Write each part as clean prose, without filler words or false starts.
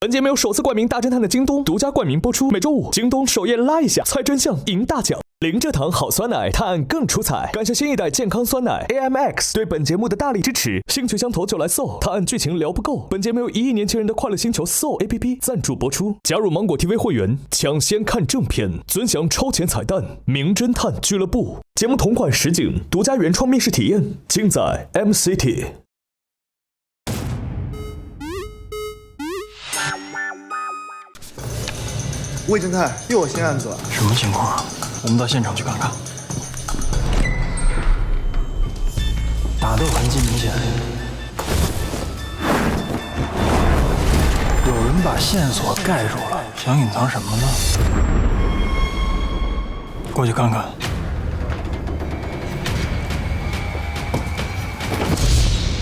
本节目由首次冠名大侦探的京东独家冠名播出，每周五京东首页拉一下，猜真相赢大奖。零蔗糖好酸奶，探案更出彩。感谢新一代健康酸奶 AMX 对本节目的大力支持。兴趣相投就来 Soul， 探案剧情聊不够。本节目由1亿年轻人的快乐星球 Soul APP 赞助播出。加入芒果 TV 会员，抢先看正片，尊享超前彩蛋。名侦探俱乐部节目同款实景独家原创密室体验，尽在 MCT。魏侦探，又有新案子了。什么情况啊？我们到现场去看看。打斗痕迹明显，有人把线索盖住了，想隐藏什么呢？过去看看。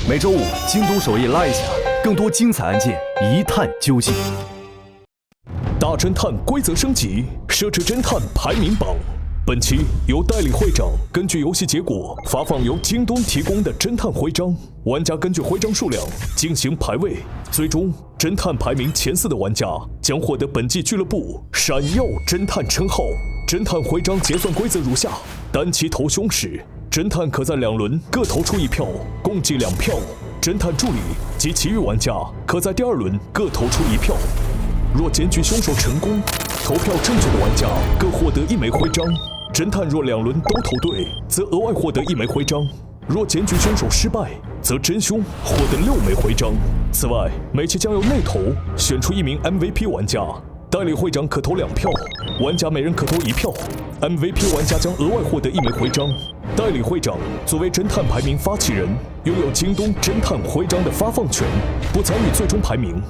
每周五，京东首页拉一下，更多精彩案件一探究竟。大侦探规则升级，设置侦探排名榜。本期由代理会长根据游戏结果发放由京东提供的侦探徽章，玩家根据徽章数量进行排位，最终侦探排名前4的玩家将获得本季俱乐部闪耀侦探称号。侦探徽章结算规则如下：单期投凶时，侦探可在2轮各投出1票，共计2票；侦探助理及其余玩家可在第2轮各投出1票。若检举凶手成功，投票正确的玩家各获得1枚徽章。侦探若2轮都投对，则额外获得1枚徽章。若检举凶手失败，则真凶获得6枚徽章。此外，每期将由内投选出1名 MVP 玩家，代理会长可投2票，玩家每人可投1票。MVP 玩家将额外获得1枚徽章。代理会长作为侦探排名发起人，拥有京东侦探徽章的发放权，不参与最终排名。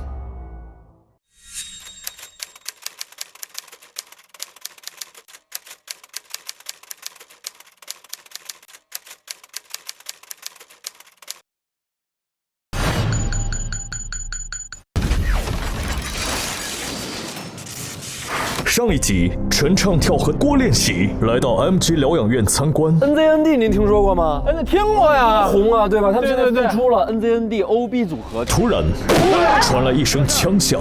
上一集，陈唱跳和郭练习来到 MG 疗养院参观。NZND 您听说过吗？听过呀，红啊，对吧？他们现在复出了 NZND OB 组合。突然，传来一声枪响，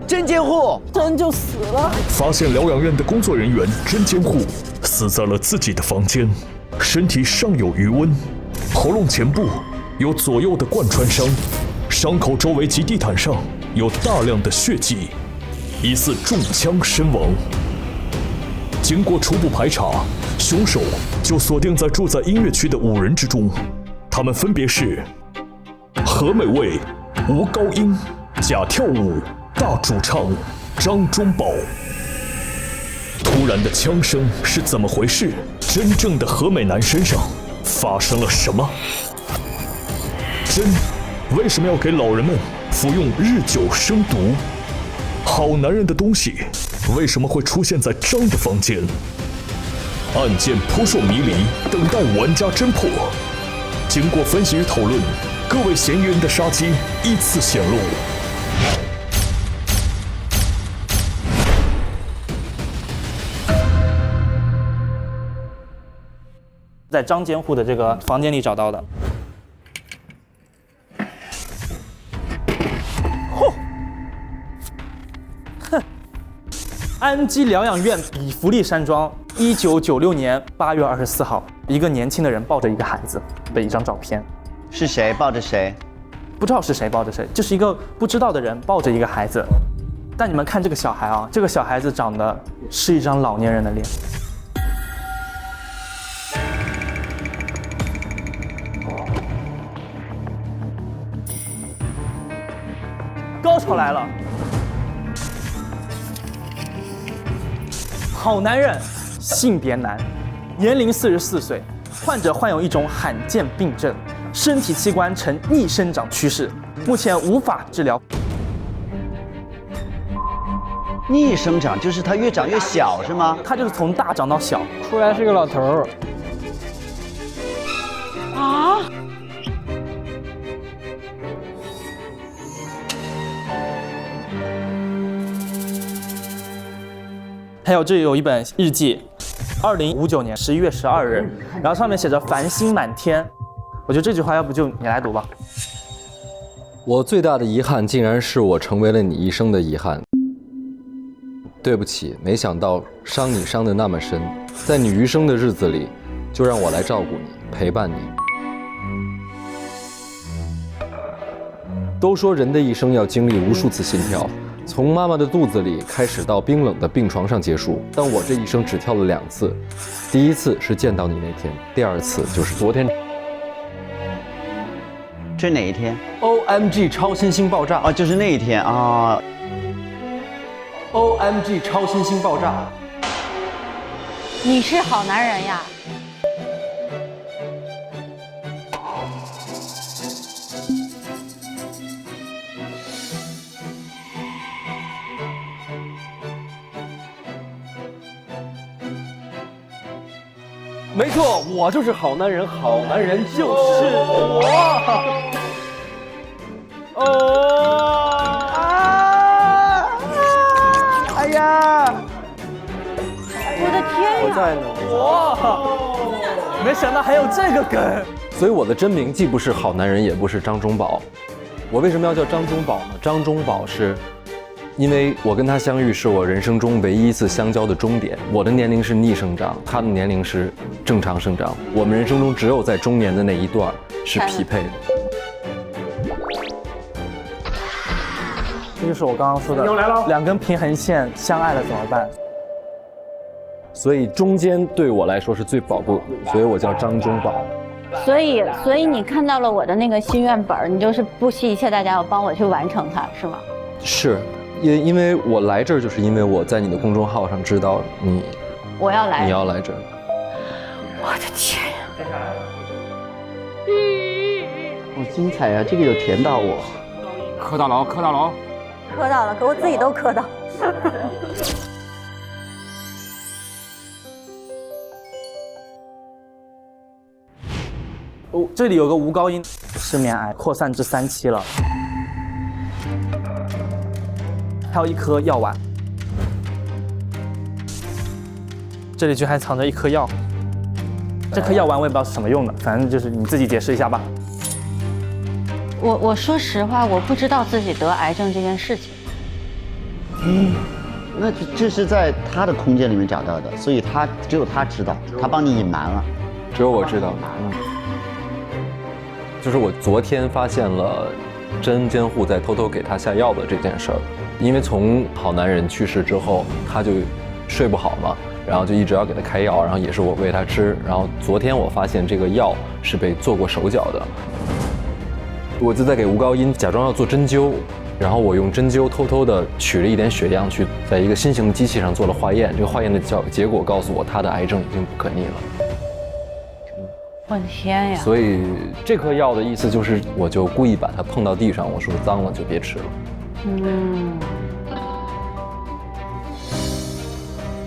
真监护，真就死了。发现疗养院的工作人员真监护死在了自己的房间，身体尚有余温，喉咙前部有左右的贯穿伤，伤口周围及地毯上有大量的血迹。疑似中枪身亡。经过初步排查，凶手就锁定在住在音乐区的5人之中，他们分别是何美味、吴高英、贾跳舞、大主唱张忠宝。突然的枪声是怎么回事？真正的何美男身上发生了什么？真为什么要给老人们服用日久生毒？好男人的东西为什么会出现在张的房间？案件扑朔迷离，等待玩家侦破。经过分析与讨论，各位嫌疑人的杀机依次显露。在张监护的这个房间里找到的。安基疗养院比弗利山庄，1996年8月24号，一个年轻的人抱着一个孩子的一张照片。是谁抱着谁？不知道是谁抱着谁，就是一个不知道的人抱着一个孩子。但你们看这个小孩啊，这个小孩子长得是一张老年人的脸。高潮来了。好男人，性别男，年龄44岁，患者患有一种罕见病症，身体器官呈逆生长趋势，目前无法治疗。逆生长就是它越长越小是吗？他就是从大长到小。出来是个老头儿。啊！还有这里有一本日记，2059年11月12日，然后上面写着繁星满天。我觉得这句话要不就你来读吧。我最大的遗憾，竟然是我成为了你一生的遗憾。对不起，没想到伤你伤得那么深，在你余生的日子里，就让我来照顾你，陪伴你。都说人的一生要经历无数次心跳，从妈妈的肚子里开始到冰冷的病床上结束，但我这一生只跳了2次，第一次是见到你那天，第2次就是昨天。这哪一天 OMG 超新星爆炸啊？就是那一天啊。OMG 超新星爆炸！你是好男人呀！没错，我就是好男人，好男人就是我。哎呀！我的天呀！我在呢！哇！没想到还有这个梗。所以我的真名既不是好男人，也不是张忠宝。我为什么要叫张忠宝呢？张忠宝是因为我跟他相遇是我人生中唯一一次相交的终点。我的年龄是逆生长，他的年龄是正常生长。我们人生中只有在中年的那一段是匹配的。这就是我刚刚说的，2根平衡线相爱了怎么办？所以中间对我来说是最宝贵的，所以我叫张忠宝。所以你看到了我的那个心愿本，你就是不惜一切代价要帮我去完成它，是吗？是，因为我来这儿，就是因为我在你的公众号上知道你要来这儿。我的天呀！好精彩呀！这个有甜到我。磕到了，磕到了，磕到了，给我自己都磕到。哦，这里有个无高音失眠癌扩散至3期了，还有1颗药丸，这里居然还藏着1颗药，这颗药丸我也不知道是什么用的，反正就是你自己解释一下吧。我说实话，我不知道自己得癌症这件事情。那这是在他的空间里面找到的，所以只有他知道，他帮你隐瞒了，只有我知道。就是我昨天发现了真恩监护在偷偷给他下药的这件事儿，因为从好男人去世之后，他就睡不好嘛，然后就一直要给他开药，然后也是我喂他吃，然后昨天我发现这个药是被做过手脚的，我就在给吴高音假装要做针灸，然后我用针灸偷偷的取了一点血样去在一个新型的机器上做了化验，这个化验的结果告诉我他的癌症已经不可逆了。我的天呀！所以这颗药的意思就是，我就故意把它碰到地上，我说脏了就别吃了。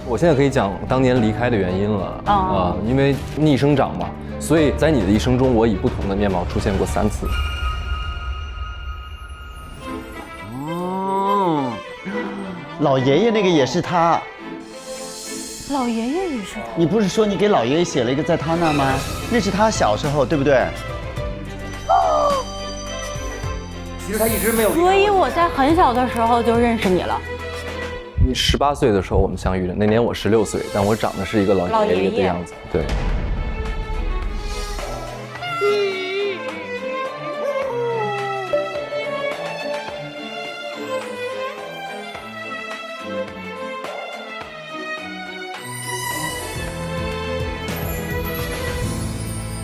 我现在可以讲当年离开的原因了因为逆生长嘛，所以在你的一生中，我以不同的面貌出现过3次。老爷爷那个也是他。老爷爷也是他。你不是说你给老爷爷写了一个在他那吗？那是他小时候，对不对？其实他一直没有。所以我在很小的时候就认识你了。你18岁的时候我们相遇的，那年我16岁，但我长得是一个老爷爷的样子，对。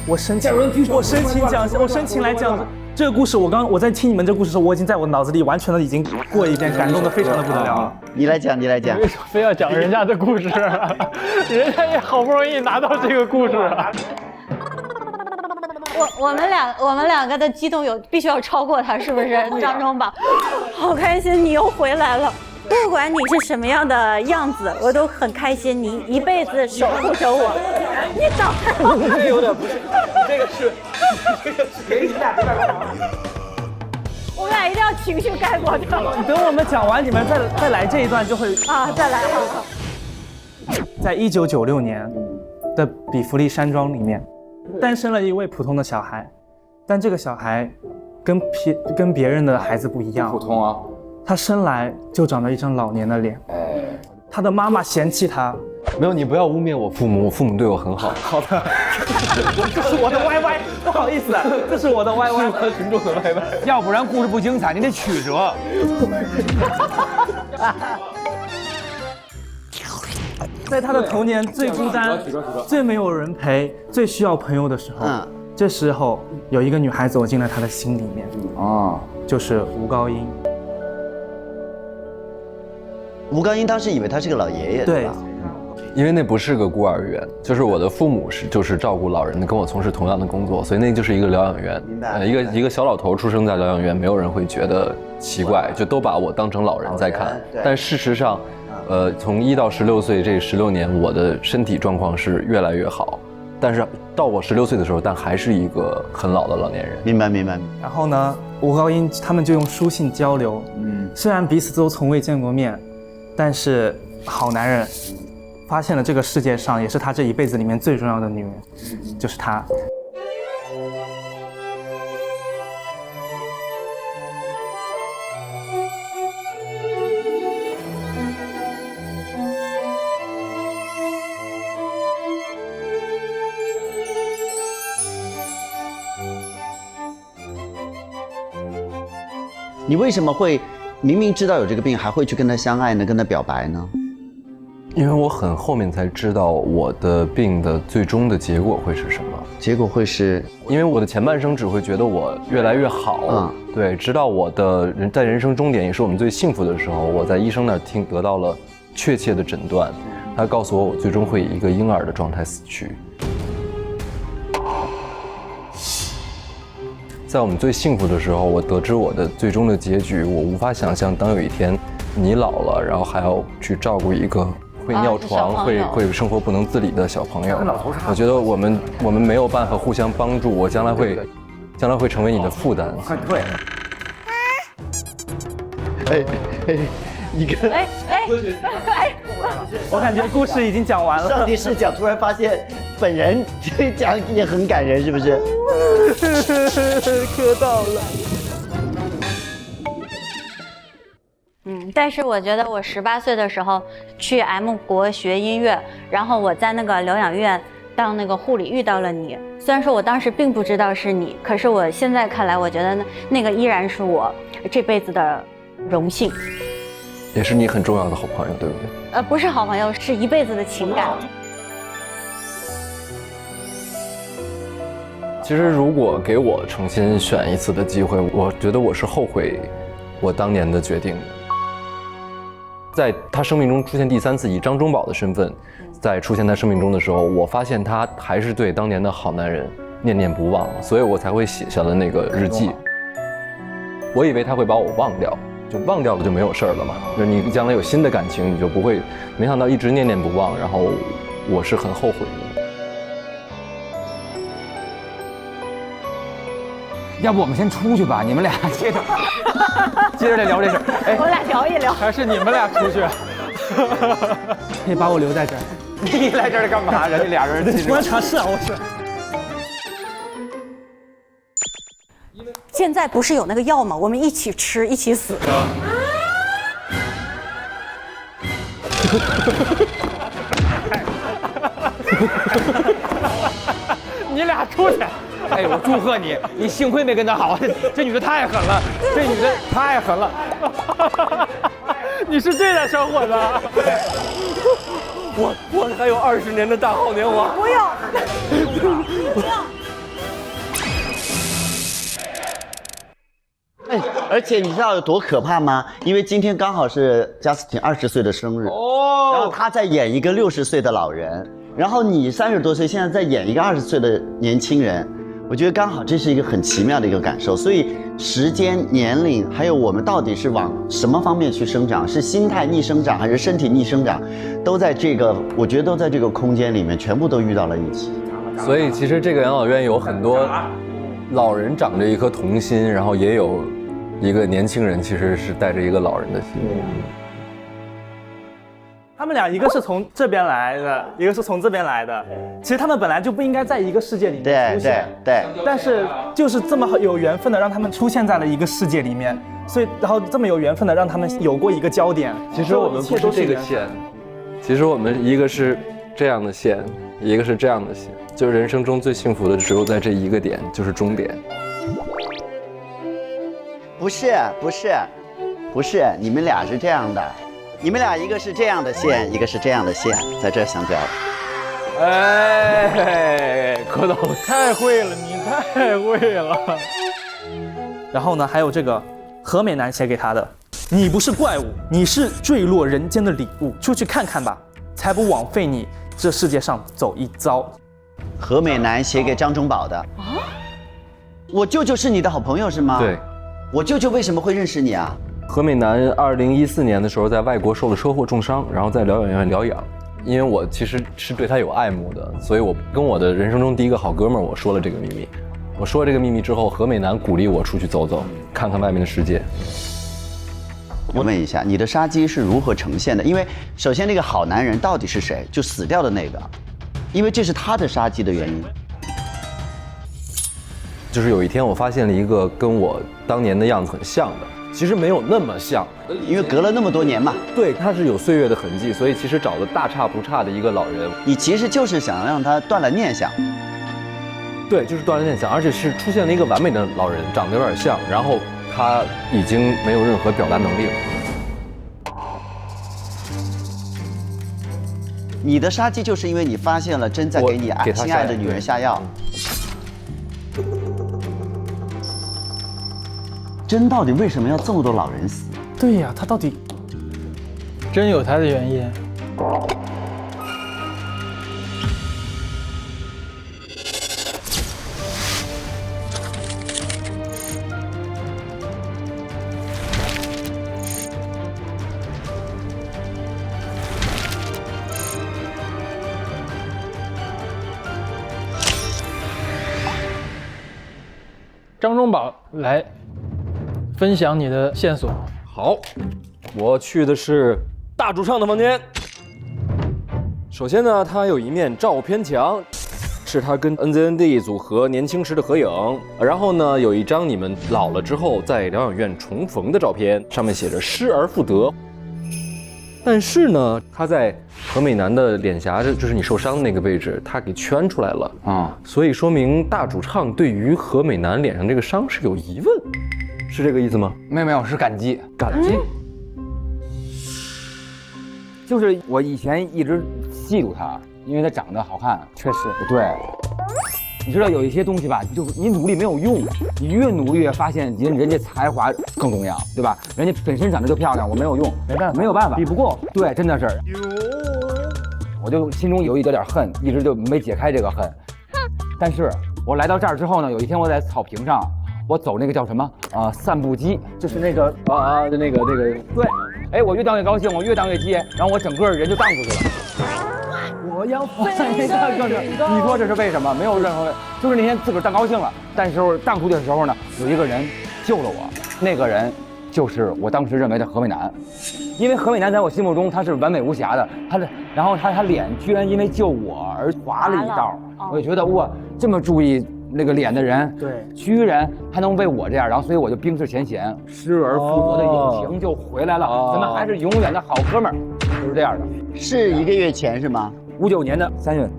我申请来讲这个故事。我在听你们这个故事的时候，我已经在我脑子里完全的已经过一遍，感动的非常的不得了了。你来讲。为什么非要讲人家的故事？人家也好不容易拿到这个故事。我们两个的激动必须要超过他，是不是？张忠宝，好开心你又回来了。不管你是什么样的样子，我都很开心。你一辈子守护着我。你等会儿，这个有点不是，这个是给你们俩盖过。我们俩一定要情绪盖过它。等我们讲完，你们再来这一段就会再来。在1996年的比弗利山庄里面，诞生了一位普通的小孩，但这个小孩跟别人的孩子不一样，普通啊。他生来就长着一张老年的脸。他的妈妈嫌弃他。没有，你不要污蔑我父母，我父母对我很好。好的，这是我的 YY， 不好意思，这是我的 YY， 群众的 YY， 要不然故事不精彩，你得曲折。在他的童年最孤单、最没有人陪、最需要朋友的时候，这时候有一个女孩走进了他的心里面，就是吴高英。吴高英当时以为他是个老爷爷，对吧？因为那不是个孤儿院，就是我的父母就是照顾老人的，跟我从事同样的工作，所以那就是一个疗养院。明白。一个小老头出生在疗养院，没有人会觉得奇怪，就都把我当成老人在看。但事实上，从1到16岁这16年，我的身体状况是越来越好，但是到我16岁的时候，但还是一个很老的老年人。明白。然后呢，吴高英他们就用书信交流，虽然彼此都从未见过面，但是好男人发现了这个世界上也是他这一辈子里面最重要的女人，就是她。你为什么会明明知道有这个病，还会去跟他相爱呢？跟他表白呢？因为我很后面才知道我的病的最终的结果会是什么。结果会是，因为我的前半生只会觉得我越来越好，对，直到我的在人生终点，也是我们最幸福的时候，我在医生那儿得到了确切的诊断，他告诉我最终会以一个婴儿的状态死去。在我们最幸福的时候，我得知我的最终的结局，我无法想象，当有一天你老了，然后还要去照顾一个会尿床、会生活不能自理的小朋友，我觉得我们没有办法互相帮助，我将来会成为你的负担。对。一个我感觉故事已经讲完了。上帝视角突然发现，本人这讲也很感人，是不是？磕到了。但是我觉得我18岁的时候去 M 国学音乐，然后我在那个疗养院当那个护理遇到了你。虽然说我当时并不知道是你，可是我现在看来，我觉得那个依然是我这辈子的荣幸。也是你很重要的好朋友，对不对？不是好朋友，是一辈子的情感。其实如果给我重新选一次的机会，我觉得我是后悔我当年的决定的。在他生命中出现第3次，以张忠宝的身份在出现他生命中的时候，我发现他还是对当年的好男人念念不忘，所以我才会写下了那个日记。我以为他会把我忘掉，就忘掉了就没有事儿了嘛。就你将来有新的感情，你就不会。没想到一直念念不忘，然后我是很后悔的。要不我们先出去吧，你们俩接着再聊这事。我俩聊一聊。还是你们俩出去？可以把我留在这儿。你来这儿干嘛？人家俩人观察室啊，我是。现在不是有那个药吗？我们一起吃，一起死。你俩出去。哎，我祝贺你，你幸亏没跟他好，这女的太狠了，这女的太狠了。你是对的，小伙子。我还有20年的大好年华。不要，不要。哎，而且你知道有多可怕吗？因为今天刚好是贾斯汀20岁的生日，然后他在演一个60岁的老人，然后你30多岁，现在在演一个20岁的年轻人。我觉得刚好这是一个很奇妙的一个感受，所以时间、年龄，还有我们到底是往什么方面去生长，是心态逆生长还是身体逆生长，都在这个，我觉得都在这个空间里面，全部都遇到了一起。所以其实这个养老院有很多老人长着一颗童心，然后也有一个年轻人其实是带着一个老人的心。他们俩一个是从这边来的，一个是从这边来的。其实他们本来就不应该在一个世界里面出现，对。但是就是这么有缘分的让他们出现在了一个世界里面，所以然后这么有缘分的让他们有过一个焦点。其实我们不是这个线，其实我们一个是这样的线，一个是这样的线，就是人生中最幸福的只有在这一个点，就是终点。不是，你们俩是这样的，你们俩一个是这样的线，一个是这样的线，在这相交。哎，蝌蚪太会了，你太会了。然后呢，还有这个何美男写给他的：“你不是怪物，你是坠落人间的礼物，出去看看吧，才不枉费你这世界上走一遭。”何美男写给张忠宝的啊？我舅舅是你的好朋友是吗？对。我舅舅为什么会认识你啊？何美男2014年的时候在外国受了车祸重伤，然后在疗养院疗养。因为我其实是对他有爱慕的，所以我跟我的人生中第一个好哥们儿我说了这个秘密。我说了这个秘密之后，何美男鼓励我出去走走，看看外面的世界。我问一下，你的杀机是如何呈现的？因为首先那个好男人到底是谁？就死掉的那个，因为这是他的杀机的原因。就是有一天我发现了一个跟我当年的样子很像的，其实没有那么像，因为隔了那么多年嘛。对，他是有岁月的痕迹，所以其实找的大差不差的一个老人。你其实就是想让他断了念想。对，就是断了念想，而且是出现了一个完美的老人，长得有点像，然后他已经没有任何表达能力了。你的杀机就是因为你发现了真在给你心爱的女人下药。真到底为什么要这么多老人死？对呀，他到底真有他的原因。张忠宝来分享你的线索。好，我去的是大主唱的房间。首先呢，他有一面照片墙，是他跟 NZND 组合年轻时的合影。然后呢，有一张你们老了之后在疗养院重逢的照片，上面写着失而复得。但是呢，他在何美男的脸颊，就是你受伤的那个位置，他给圈出来了啊，所以说明大主唱对于何美男脸上这个伤是有疑问，是这个意思吗？没有，是感激。感激，就是我以前一直嫉妒他，因为他长得好看，确实对。你知道有一些东西吧，就你努力没有用，你越努力越发现人家才华更重要，对吧？人家本身长得就漂亮，我没有用，没有办法，比不过。对，真的是。我就心中有一点恨，一直就没解开这个恨。但是我来到这儿之后呢，有一天我在草坪上，我走那个叫什么散步机，就是那个那个对，哎，我越荡越高兴，我越荡越激，然后我整个人就荡出去了。我要飞你说这是为什么？没有任何，就是那天自个儿荡高兴了，但是荡出去的时候呢，有一个人救了我，那个人就是我当时认为的何美男，因为何美男在我心目中他是完美无瑕的，然后他脸居然因为救我而划了一道，我就觉得哇，这么注意那个脸的人，对，居然还能为我这样，然后所以我就冰释前嫌，失而复得的友情就回来了，咱们还是永远的好哥们儿，就是这样的。是1个月前是吗？59年的3月。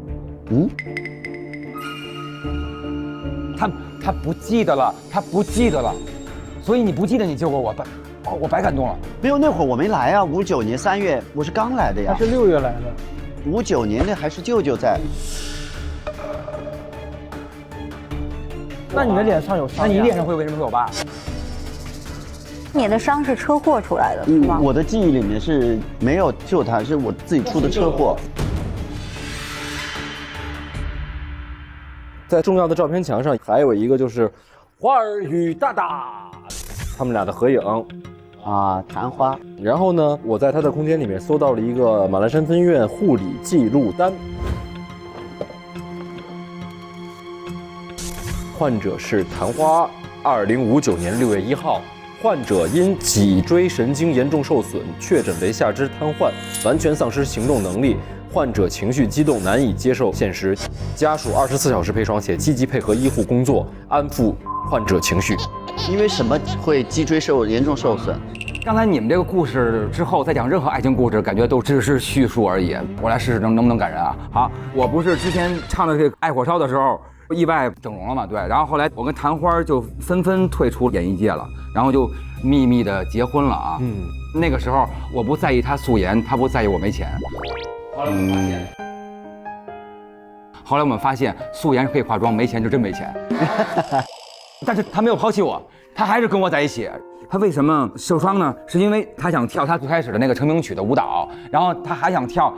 他不记得了，他不记得了，所以你不记得你救过我，我白感动了。没有，那会儿我没来啊，59年3月我是刚来的呀。他是6月来的。59年那还是舅舅在。那你的脸上有伤？那你脸上为什么会有疤？你的伤是车祸出来的，是吗？我的记忆里面是没有救他，是我自己出的车祸。在重要的照片墙上还有一个就是花儿与大大他们俩的合影啊，昙花。然后呢，我在他的空间里面搜到了一个马栏山分院护理记录单，患者是昙花，2059年6月1号患者因脊椎神经严重受损，确诊为下肢瘫痪，完全丧失行动能力。患者情绪激动，难以接受现实，家属24小时陪床且积极配合医护工作，安抚患者情绪。因为什么会脊椎严重受损？刚才你们这个故事之后再讲任何爱情故事，感觉都只是叙述而已。我来试试能不能感人啊？好，我不是之前唱的这个《爱火烧》的时候意外整容了嘛？对，然后后来我跟谭花就纷纷退出演艺界了，然后就秘密的结婚了啊。那个时候我不在意他素颜，他不在意我没钱。后来我们发现素颜可以化妆，没钱就真没钱。但是他没有抛弃我，他还是跟我在一起。他为什么受伤呢？是因为他想跳他最开始的那个成名曲的舞蹈，然后他还想跳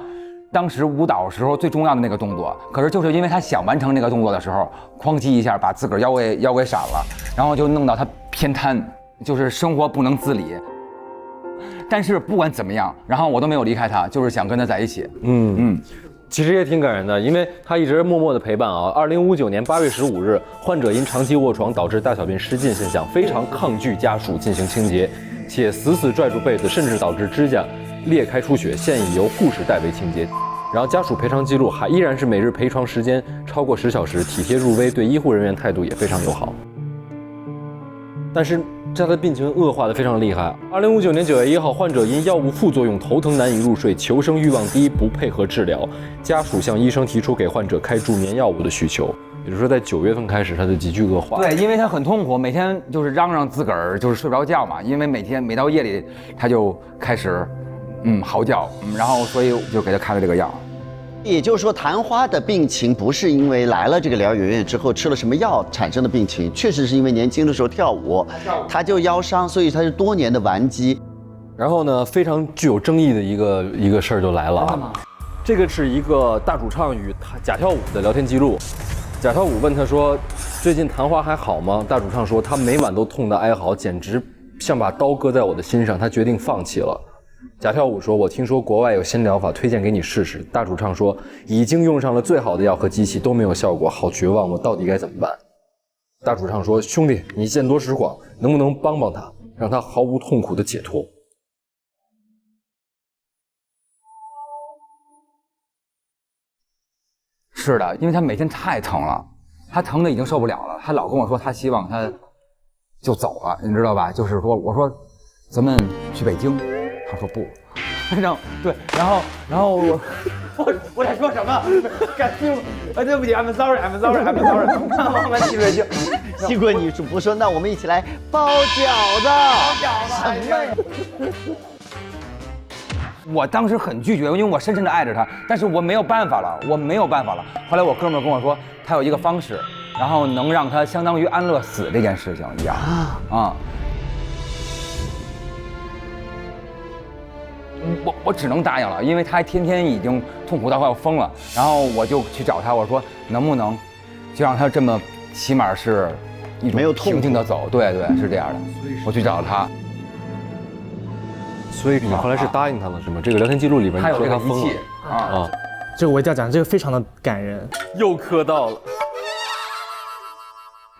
当时舞蹈时候最重要的那个动作。可是就是因为他想完成那个动作的时候，哐叽一下把自个儿腰给闪了，然后就弄到他偏瘫，就是生活不能自理。但是不管怎么样，然后我都没有离开他，就是想跟他在一起。其实也挺感人的，因为他一直默默的陪伴啊。2059年8月15日，患者因长期卧床导致大小便失禁现象，非常抗拒家属进行清洁，且死拽住被子，甚至导致指甲裂开出血，现已由护士代为清洁。然后家属赔偿记录依然是每日陪床时间超过10小时，体贴入微，对医护人员态度也非常友好。但是他的病情恶化的非常厉害。2059年9月1号，患者因药物副作用头疼难以入睡，求生欲望低，不配合治疗，家属向医生提出给患者开助眠药物的需求。也就是说，在9月份开始，他的急剧恶化。对，因为他很痛苦，每天就是嚷嚷自个儿就是睡不着觉嘛，因为每到夜里他就开始嚎叫，然后所以就给他开了这个药。也就是说，昙花的病情不是因为来了这个疗养院之后吃了什么药产生的病情，确实是因为年轻的时候跳舞，他就腰伤，所以他是多年的顽疾。然后呢，非常具有争议的一个事儿就来了啊，这个是一个大主唱与假跳舞的聊天记录。假跳舞问他说：“最近昙花还好吗？”大主唱说：“他每晚都痛得哀嚎，简直像把刀割在我的心上。”他决定放弃了。假跳舞说：“我听说国外有新疗法，推荐给你试试。”大主唱说：“已经用上了最好的药和机器，都没有效果，好绝望，我到底该怎么办？”大主唱说：“兄弟，你见多识广，能不能帮帮他，让他毫无痛苦的解脱？”是的，因为他每天太疼了，他疼的已经受不了了，他老跟我说他希望他就走了，你知道吧？就是说，我说咱们去北京，他说不，对，然后我在说什么？感激我，对不起 ，I'm sorry，我们去北京。幸亏你不说，那我们一起来包饺子。什么呀？我当时很拒绝，因为我深深的爱着他，但是我没有办法了。后来我哥们跟我说，他有一个方式，然后能让他相当于安乐死这件事情一样啊。我只能答应了，因为他天天已经痛苦到快要疯了。然后我就去找他，我说能不能就让他这么起码是一种平静的走。对，是这样的。我去找他。所以你后来是答应他了是吗？这个聊天记录里边你说他疯了啊。这个我一定要讲，这个非常的感人。又磕到了。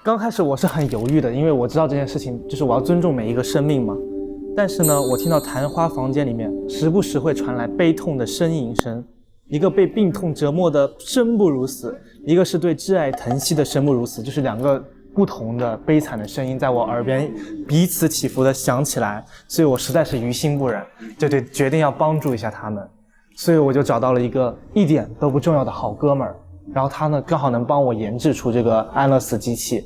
刚开始我是很犹豫的，因为我知道这件事情就是我要尊重每一个生命嘛。但是呢，我听到昙花房间里面时不时会传来悲痛的呻吟声，一个被病痛折磨的生不如死，一个是对挚爱疼惜的生不如死，就是两个不同的悲惨的声音在我耳边彼此起伏的响起来，所以我实在是于心不忍，就决定要帮助一下他们，所以我就找到了一个一点都不重要的好哥们儿，然后他呢刚好能帮我研制出这个安乐死机器。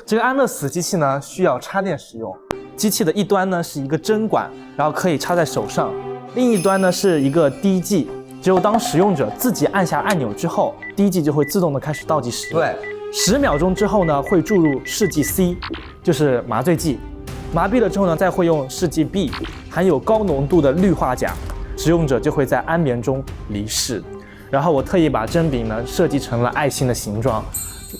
这个安乐死机器呢需要插电使用，机器的一端呢是一个针管，然后可以插在手上，另一端呢是一个滴剂，只有当使用者自己按下按钮之后，滴剂就会自动的开始倒计时。对。10秒钟之后呢，会注入试剂 C， 就是麻醉剂。麻痹了之后呢，再会用试剂 B， 含有高浓度的氯化钾，使用者就会在安眠中离世。然后我特意把针柄呢设计成了爱心的形状，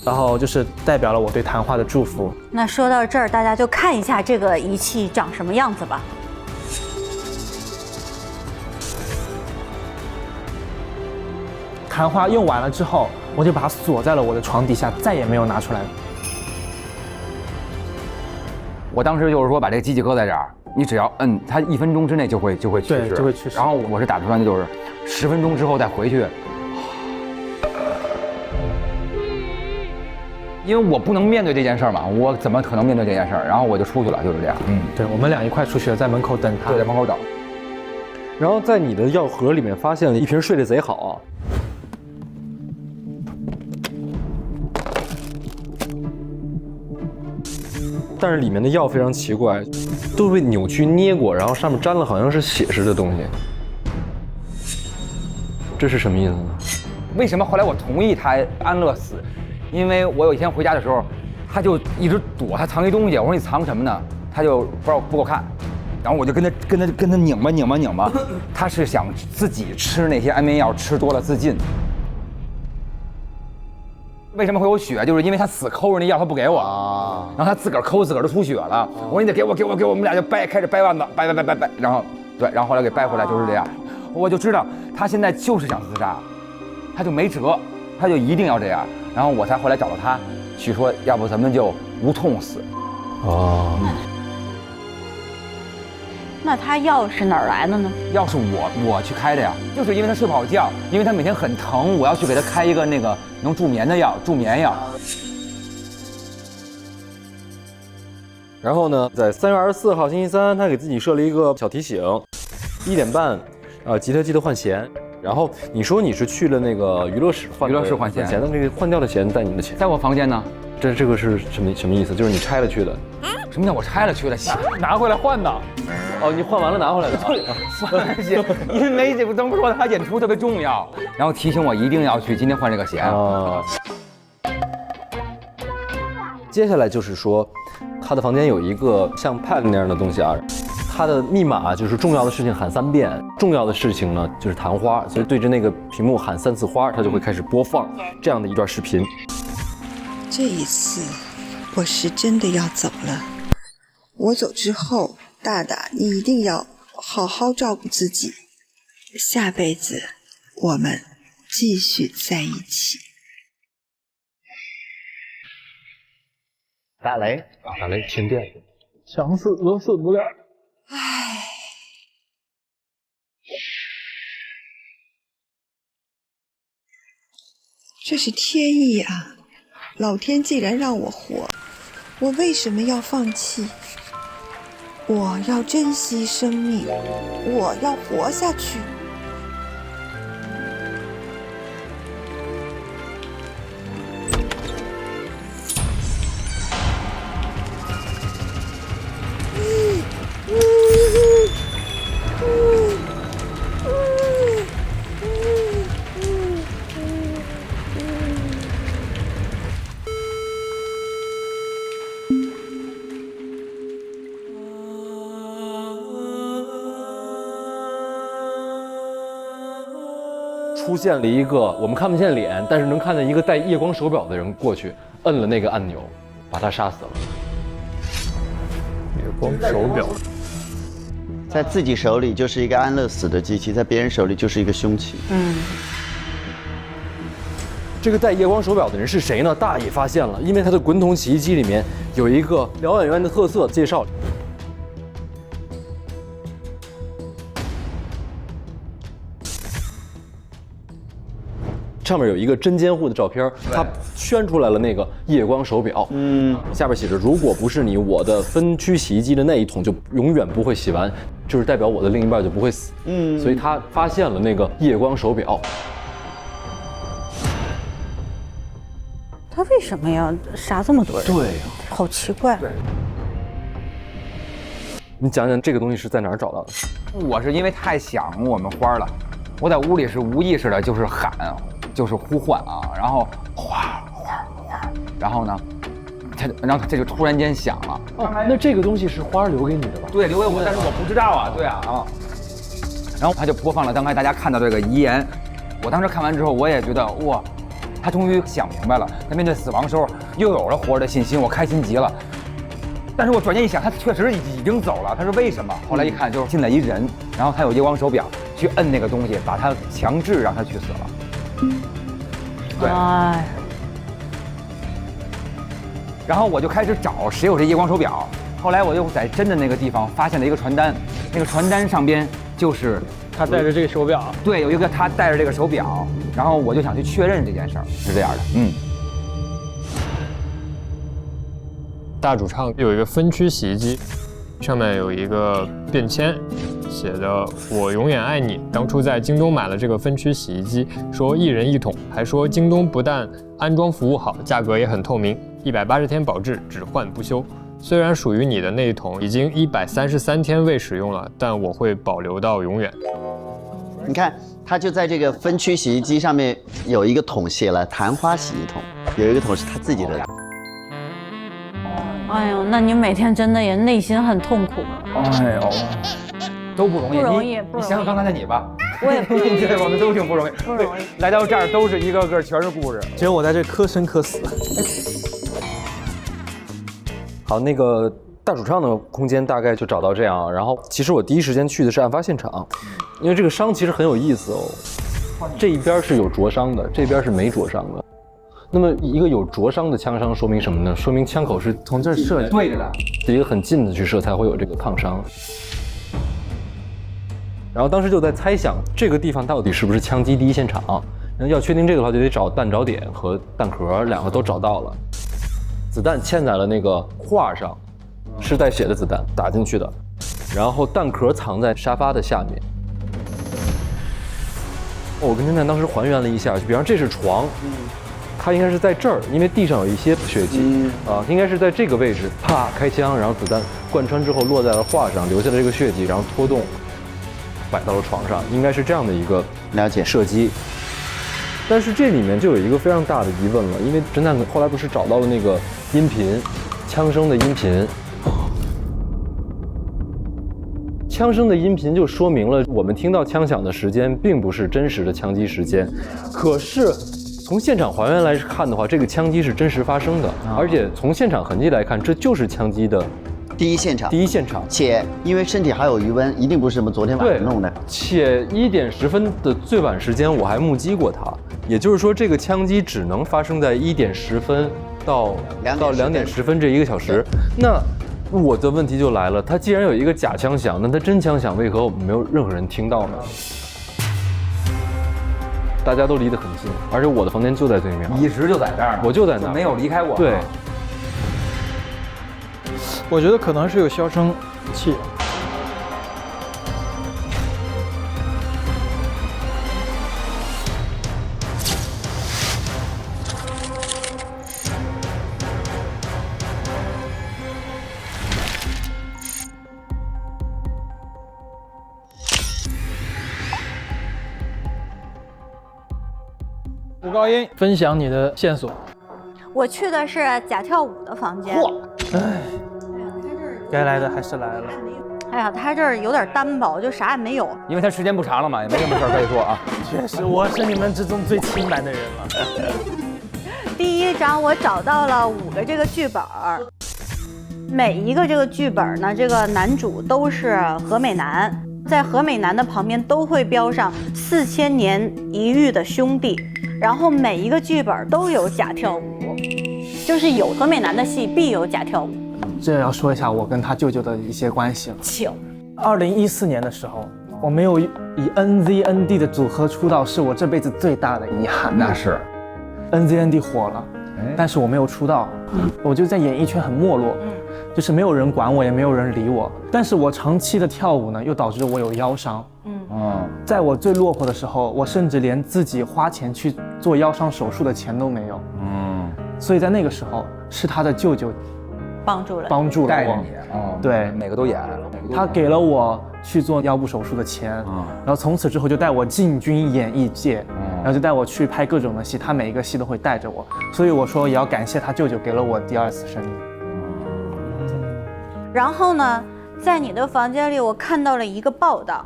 然后就是代表了我对昙花的祝福。那说到这儿，大家就看一下这个仪器长什么样子吧。昙花用完了之后，我就把它锁在了我的床底下，再也没有拿出来。我当时就是说把这个机器搁在这儿，你只要摁它1分钟之内就会去世，对，就会去世。然后我是打算的就是10分钟之后再回去，因为我不能面对这件事儿嘛，我怎么可能面对这件事儿？然后我就出去了，就是这样。对，我们俩一块出去了，在门口等他。对，在门口等。然后在你的药盒里面发现了一瓶睡得贼好。但是里面的药非常奇怪，都被扭曲捏过，然后上面沾了好像是血似的东西。这是什么意思呢？为什么后来我同意他安乐死？因为我有一天回家的时候，他就一直躲，他藏一东西。我说你藏什么呢？他就不给我看，然后我就跟他拧吧。他是想自己吃那些安眠药，吃多了自尽。为什么会有血？就是因为他死抠着那药，他不给我，然后他自个儿抠，自个儿都出血了。我说你得给我，我们俩就开始掰腕子，掰，然后对，然后后来给掰回来就是这样。我就知道他现在就是想自杀，他就没辙，他就一定要这样。然后我才后来找到他，去说要不咱们就无痛死。哦。那他药是哪儿来的呢？药是我去开的呀，就是因为他睡不好觉，因为他每天很疼，我要去给他开一个那个能助眠的药，助眠药。然后呢，在3月24号星期三，他给自己设了一个小提醒，1点半，记得换钱。然后你说你是去了那个娱乐室换钱，那这个换掉的钱在你的钱，在我房间呢。这个是什么意思？就是你拆了去的。什么叫我拆了去的？拿回来换的。哦，你换完了拿回来的。因为这不这么说，他演出特别重要，然后提醒我一定要去今天换这个鞋。接下来就是说，他的房间有一个像 pad 那样的东西啊，他的密码就是重要的事情喊3遍，重要的事情呢就是弹花，所以对着那个屏幕喊3次花，它就会开始播放这样的一段视频。这一次，我是真的要走了。我走之后，大大，你一定要好好照顾自己。下辈子，我们继续在一起。打雷，停电，想死都死不了。唉，这是天意啊！老天既然让我活，我为什么要放弃？我要珍惜生命，我要活下去。出现了一个我们看不见脸，但是能看见一个戴夜光手表的人过去，摁了那个按钮，把他杀死了。夜光手表，在自己手里就是一个安乐死的机器，在别人手里就是一个凶器。这个戴夜光手表的人是谁呢？大爷发现了，因为他的滚筒洗衣机里面有一个疗养院的特色介绍。上面有一个真监护的照片，他宣出来了那个夜光手表，下边写着如果不是你，我的分区洗衣机的那一桶就永远不会洗完，就是代表我的另一半就不会死。所以他发现了那个夜光手表。他为什么要杀这么多人？对呀，好奇怪。你讲讲这个东西是在哪儿找到的？我是因为太想我们花了，我在屋里是无意识的，就是喊。就是呼唤啊，然后哗，然后呢，然后这就突然间响了。那这个东西是花留给你的吧？对，留给我，但是我不知道啊，对啊。然后他就播放了刚才大家看到这个遗言，我当时看完之后，我也觉得哇，他终于想明白了，他面对死亡的时候又有了活着的信心，我开心极了。但是我转念一想，他确实已经走了，他是为什么？后来一看，就是现在一人，然后他有夜光手表去摁那个东西，把他强制让他去死了。对，然后我就开始找谁有这夜光手表，后来我又在真的那个地方发现了一个传单，那个传单上边就是他戴着这个手表，对，有一个他戴着这个手表，然后我就想去确认这件事儿，是这样的，大主唱有一个分区洗衣机，上面有一个便签，写的“我永远爱你”。当初在京东买了这个分区洗衣机，说1人1桶，还说京东不但安装服务好，价格也很透明，180天保质，只换不修。虽然属于你的那一桶已经133天未使用了，但我会保留到永远。你看，他就在这个分区洗衣机上面有一个桶写了“昙花洗衣桶”，有一个桶是他自己的。哎呦，那你每天真的也内心很痛苦。哎呦，都不容易，不容易。你想想刚才的你吧，我也不容易，对，我们都挺不容易，不容易。来到这儿都是一个个全是故事，只有我在这磕生磕死。好，那个大主唱的空间大概就找到这样。然后其实我第一时间去的是案发现场，因为这个伤其实很有意思哦。这一边是有灼伤的，这边是没灼伤的。那么一个有灼伤的枪伤说明什么呢？说明枪口是从这儿射对着的，离得很近的去射才会有这个烫伤。然后当时就在猜想这个地方到底是不是枪击第一现场。然后要确定这个的话，就得找弹着点和弹壳，两个都找到了。子弹嵌在了那个画上，是带血的子弹打进去的，然后弹壳藏在沙发的下面。我跟侦探当时还原了一下，就比方这是床，它应该是在这儿，因为地上有一些血迹，应该是在这个位置，啪开枪，然后子弹贯穿之后落在了画上，留下了这个血迹，然后拖动摆到了床上，应该是这样的一个射击。但是这里面就有一个非常大的疑问了，因为侦探后来不是找到了那个音频，枪声的音频，枪声的音频就说明了我们听到枪响的时间并不是真实的枪击时间，可是从现场还原来看的话，这个枪击是真实发生的，而且从现场痕迹来看，这就是枪击的第一现场，且因为身体还有余温，一定不是什么昨天晚上弄的。且1点10分的最晚时间我还目击过他，也就是说这个枪击只能发生在1点10分到2点10分这1个小时。那我的问题就来了，他既然有一个假枪响，那他真枪响为何我们没有任何人听到呢？大家都离得很近，而且我的房间就在对面，一直就在这儿，我就在那儿，没有离开过。对。我觉得可能是有消声器。吴高音，分享你的线索。我去的是假跳舞的房间。哎，该来的还是来了。哎呀，他这儿有点单薄，就啥也没有。因为他时间不长了嘛，也没什么事儿可以做啊。确实，我是你们之中最清白的人了。第一章我找到了5个这个剧本，每一个这个剧本呢，这个男主都是何美男，在何美男的旁边都会标上4000年一遇的兄弟，然后每一个剧本都有假跳舞，就是有何美男的戏必有假跳舞。这要说一下我跟他舅舅的一些关系了。请。2014年的时候，我没有以 NZND 的组合出道，是我这辈子最大的遗憾。那是 NZND 火了，但是我没有出道，我就在演艺圈很没落，就是没有人管我，也没有人理我。但是我长期的跳舞呢，又导致我有腰伤。在我最落魄的时候，我甚至连自己花钱去做腰伤手术的钱都没有。所以在那个时候，是他的舅舅帮助了我。对，每个都演。他给了我去做腰部手术的钱，然后从此之后就带我进军演艺界，然后就带我去拍各种的戏，他每一个戏都会带着我，所以我说也要感谢他舅舅给了我第2次生命。然后呢，在你的房间里，我看到了一个报道，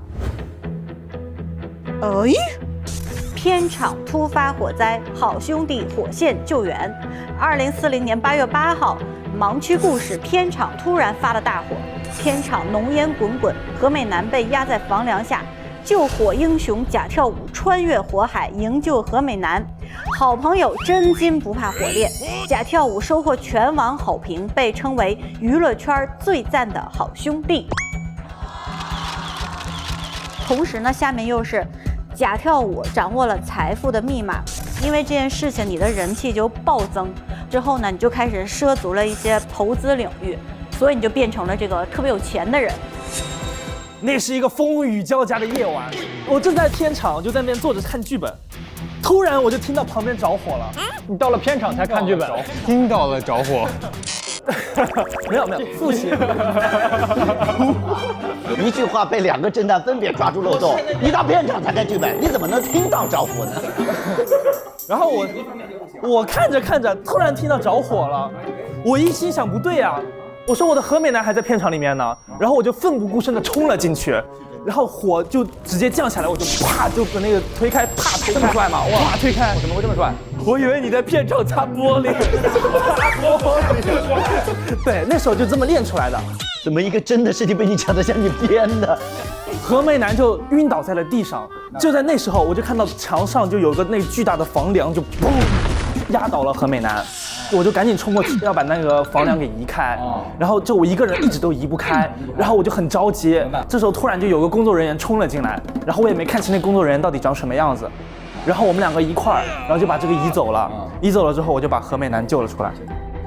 片场突发火灾，好兄弟火线救援。2040年8月8号，盲区故事片场突然发了大火，片场浓烟滚滚，何美男被压在房梁下，救火英雄贾跳舞穿越火海营救何美男，好朋友真金不怕火炼，贾跳舞收获全网好评，被称为娱乐圈最赞的好兄弟。同时呢，下面又是贾跳舞掌握了财富的密码，因为这件事情你的人气就暴增，之后呢，你就开始涉足了一些投资领域，所以你就变成了这个特别有钱的人。那是一个风雨交加的夜晚，我正在片场，就在那边坐着看剧本，突然我就听到旁边着火了。你到了片场才看剧本，听到了着火。没有，复习。一句话被2个侦探分别抓住漏洞。你到片场才看剧本，你怎么能听到着火呢？然后我看着看着，突然听到着火了，我一心想不对啊，我说我的何美男还在片场里面呢，然后我就奋不顾身的冲了进去，然后火就直接降下来，我就啪就把那个推开，啪推开，这么帅吗？哇，推开，我怎么会这么帅？我以为你在片场擦玻璃，对，那时候就这么练出来的。怎么一个真的事情被你讲得像你编的？何美男就晕倒在了地上，就在那时候，我就看到墙上就有个那巨大的房梁，就砰压倒了何美男。我就赶紧冲过去要把那个房梁给移开，然后就我一个人一直都移不开，然后我就很着急。这时候突然就有个工作人员冲了进来，然后我也没看清那工作人员到底长什么样子，然后我们2个一块儿，然后就把这个移走了。移走了之后，我就把何美男救了出来。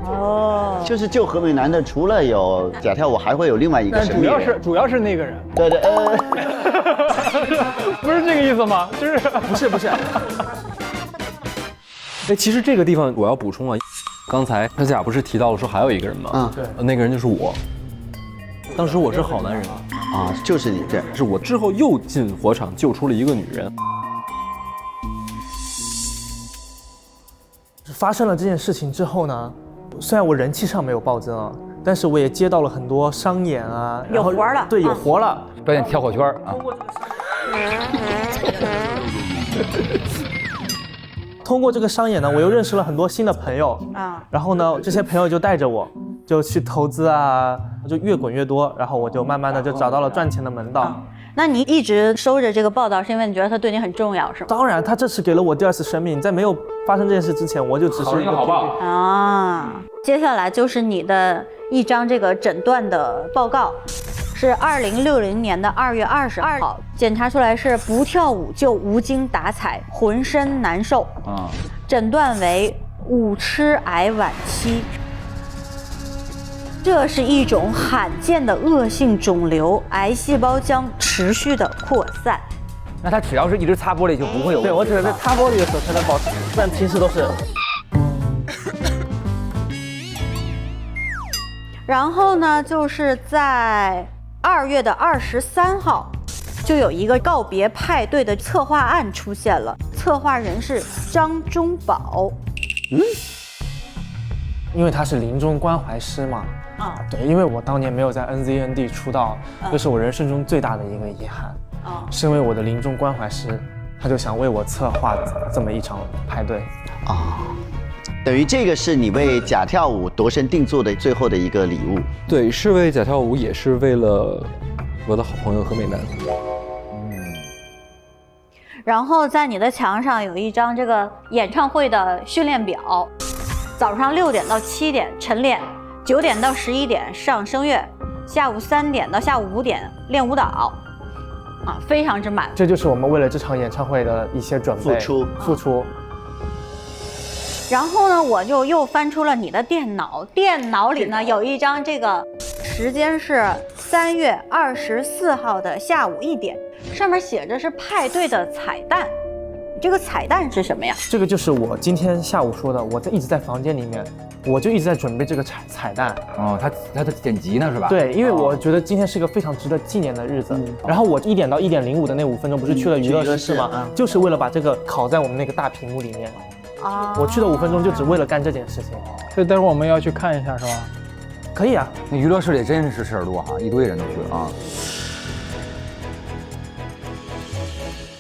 哦，就是救何美男的，除了有贾跳舞，还会有另外一个神秘人。主要是那个人。对，不是这个意思吗？就是不是。哎，其实这个地方我要补充啊，刚才小贾不是提到了说还有一个人吗？对，那个人就是我。当时我是好男人啊，就是你，对，是我之后又进火场救出了一个女人。发生了这件事情之后呢，虽然我人气上没有暴增啊，但是我也接到了很多商演啊，有活了。对，有活了，表演跳火圈啊。通过这个商演呢，我又认识了很多新的朋友啊，然后呢，这些朋友就带着我，就去投资啊，就越滚越多，然后我就慢慢的就找到了赚钱的门道。那你一直收着这个报道，是因为你觉得它对你很重要，是吗？当然，他这次给了我第2次生命，在没有发生这件事之前，我就只是一个好报啊。接下来就是你的一张这个诊断的报告。是2060年的2月22号，检查出来是不跳舞就无精打采，浑身难受啊，诊断为五痴癌晚期。这是一种罕见的恶性肿瘤，癌细胞将持续的扩散。那他只要是一直擦玻璃就不会有问题。对，我只是在擦玻璃的时候才能保持，不然平时都是。然后呢，就是在2月23号，就有一个告别派对的策划案出现了，策划人是张忠宝。因为他是临终关怀师嘛。对，因为我当年没有在 NZND 出道，这是我人生中最大的一个遗憾。身为我的临终关怀师，他就想为我策划这么一场派对。等于这个是你为贾跳舞度身定做的最后的一个礼物。对，是为贾跳舞，也是为了我的好朋友何美男。然后在你的墙上有一张这个演唱会的训练表，早上6点到7点晨练，9点到11点上声乐，下午3点到下午5点练舞蹈，非常之满。这就是我们为了这场演唱会的一些准备付出。然后呢，我就又翻出了你的电脑，电脑里呢有一张这个时间是3月24号的下午1点，上面写着是派对的彩蛋。这个彩蛋是什么呀？这个就是我今天下午说的，我一直在房间里面，我就一直在准备这个彩蛋。他的剪辑呢是吧？对，因为我觉得今天是个非常值得纪念的日子。然后我1点到1点05的那5分钟不是去了娱乐室吗？就是为了把这个拷在我们那个大屏幕里面。我去了5分钟就只为了干这件事情。所以待会儿我们要去看一下是吧？可以啊，那娱乐室里真是事儿多哈，一堆人都去啊。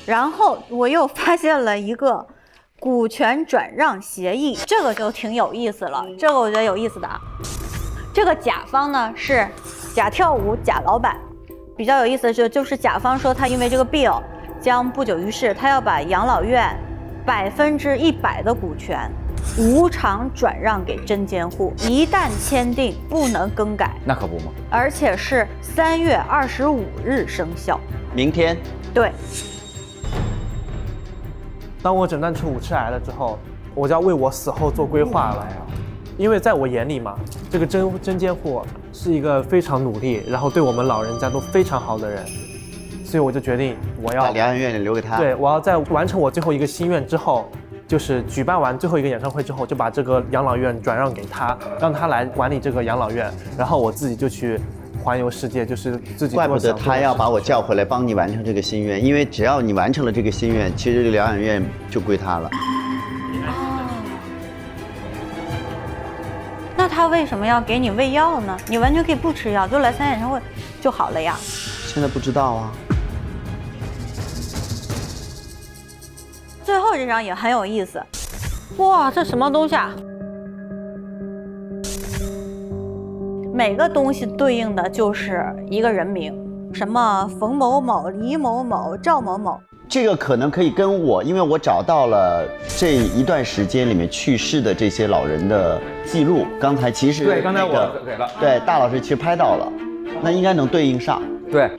然后我又发现了一个股权转让协议，这个就挺有意思了。这个我觉得有意思的啊。这个甲方呢是贾跳舞贾老板，比较有意思的就是甲方说他因为这个病将不久于世，他要把养老院100%的股权无偿转让给真监护，一旦签订不能更改。那可不嘛，而且是3月25日生效。明天。对。当我诊断出5次癌了之后，我就要为我死后做规划了。因为在我眼里嘛，这个真监护是一个非常努力，然后对我们老人家都非常好的人，所以我就决定我要把疗养院里留给他。对，我要在完成我最后一个心愿之后，就是举办完最后一个演唱会之后，就把这个养老院转让给他，让他来管理这个养老院，然后我自己就去环游世界，就是自己。怪不得他要把我叫回来帮你完成这个心愿，因为只要你完成了这个心愿，其实这个疗养院就归他了。那他为什么要给你喂药呢？你完全可以不吃药，就来参加演唱会就好了呀。现在不知道啊。最后这张也很有意思，哇，这什么东西啊？每个东西对应的就是一个人名，什么冯某某、李某某、赵某某。这个可能可以跟我，因为我找到了这一段时间里面去世的这些老人的记录。刚才其实对，刚才我给了，对，大老师其实拍到了，那应该能对应上。对，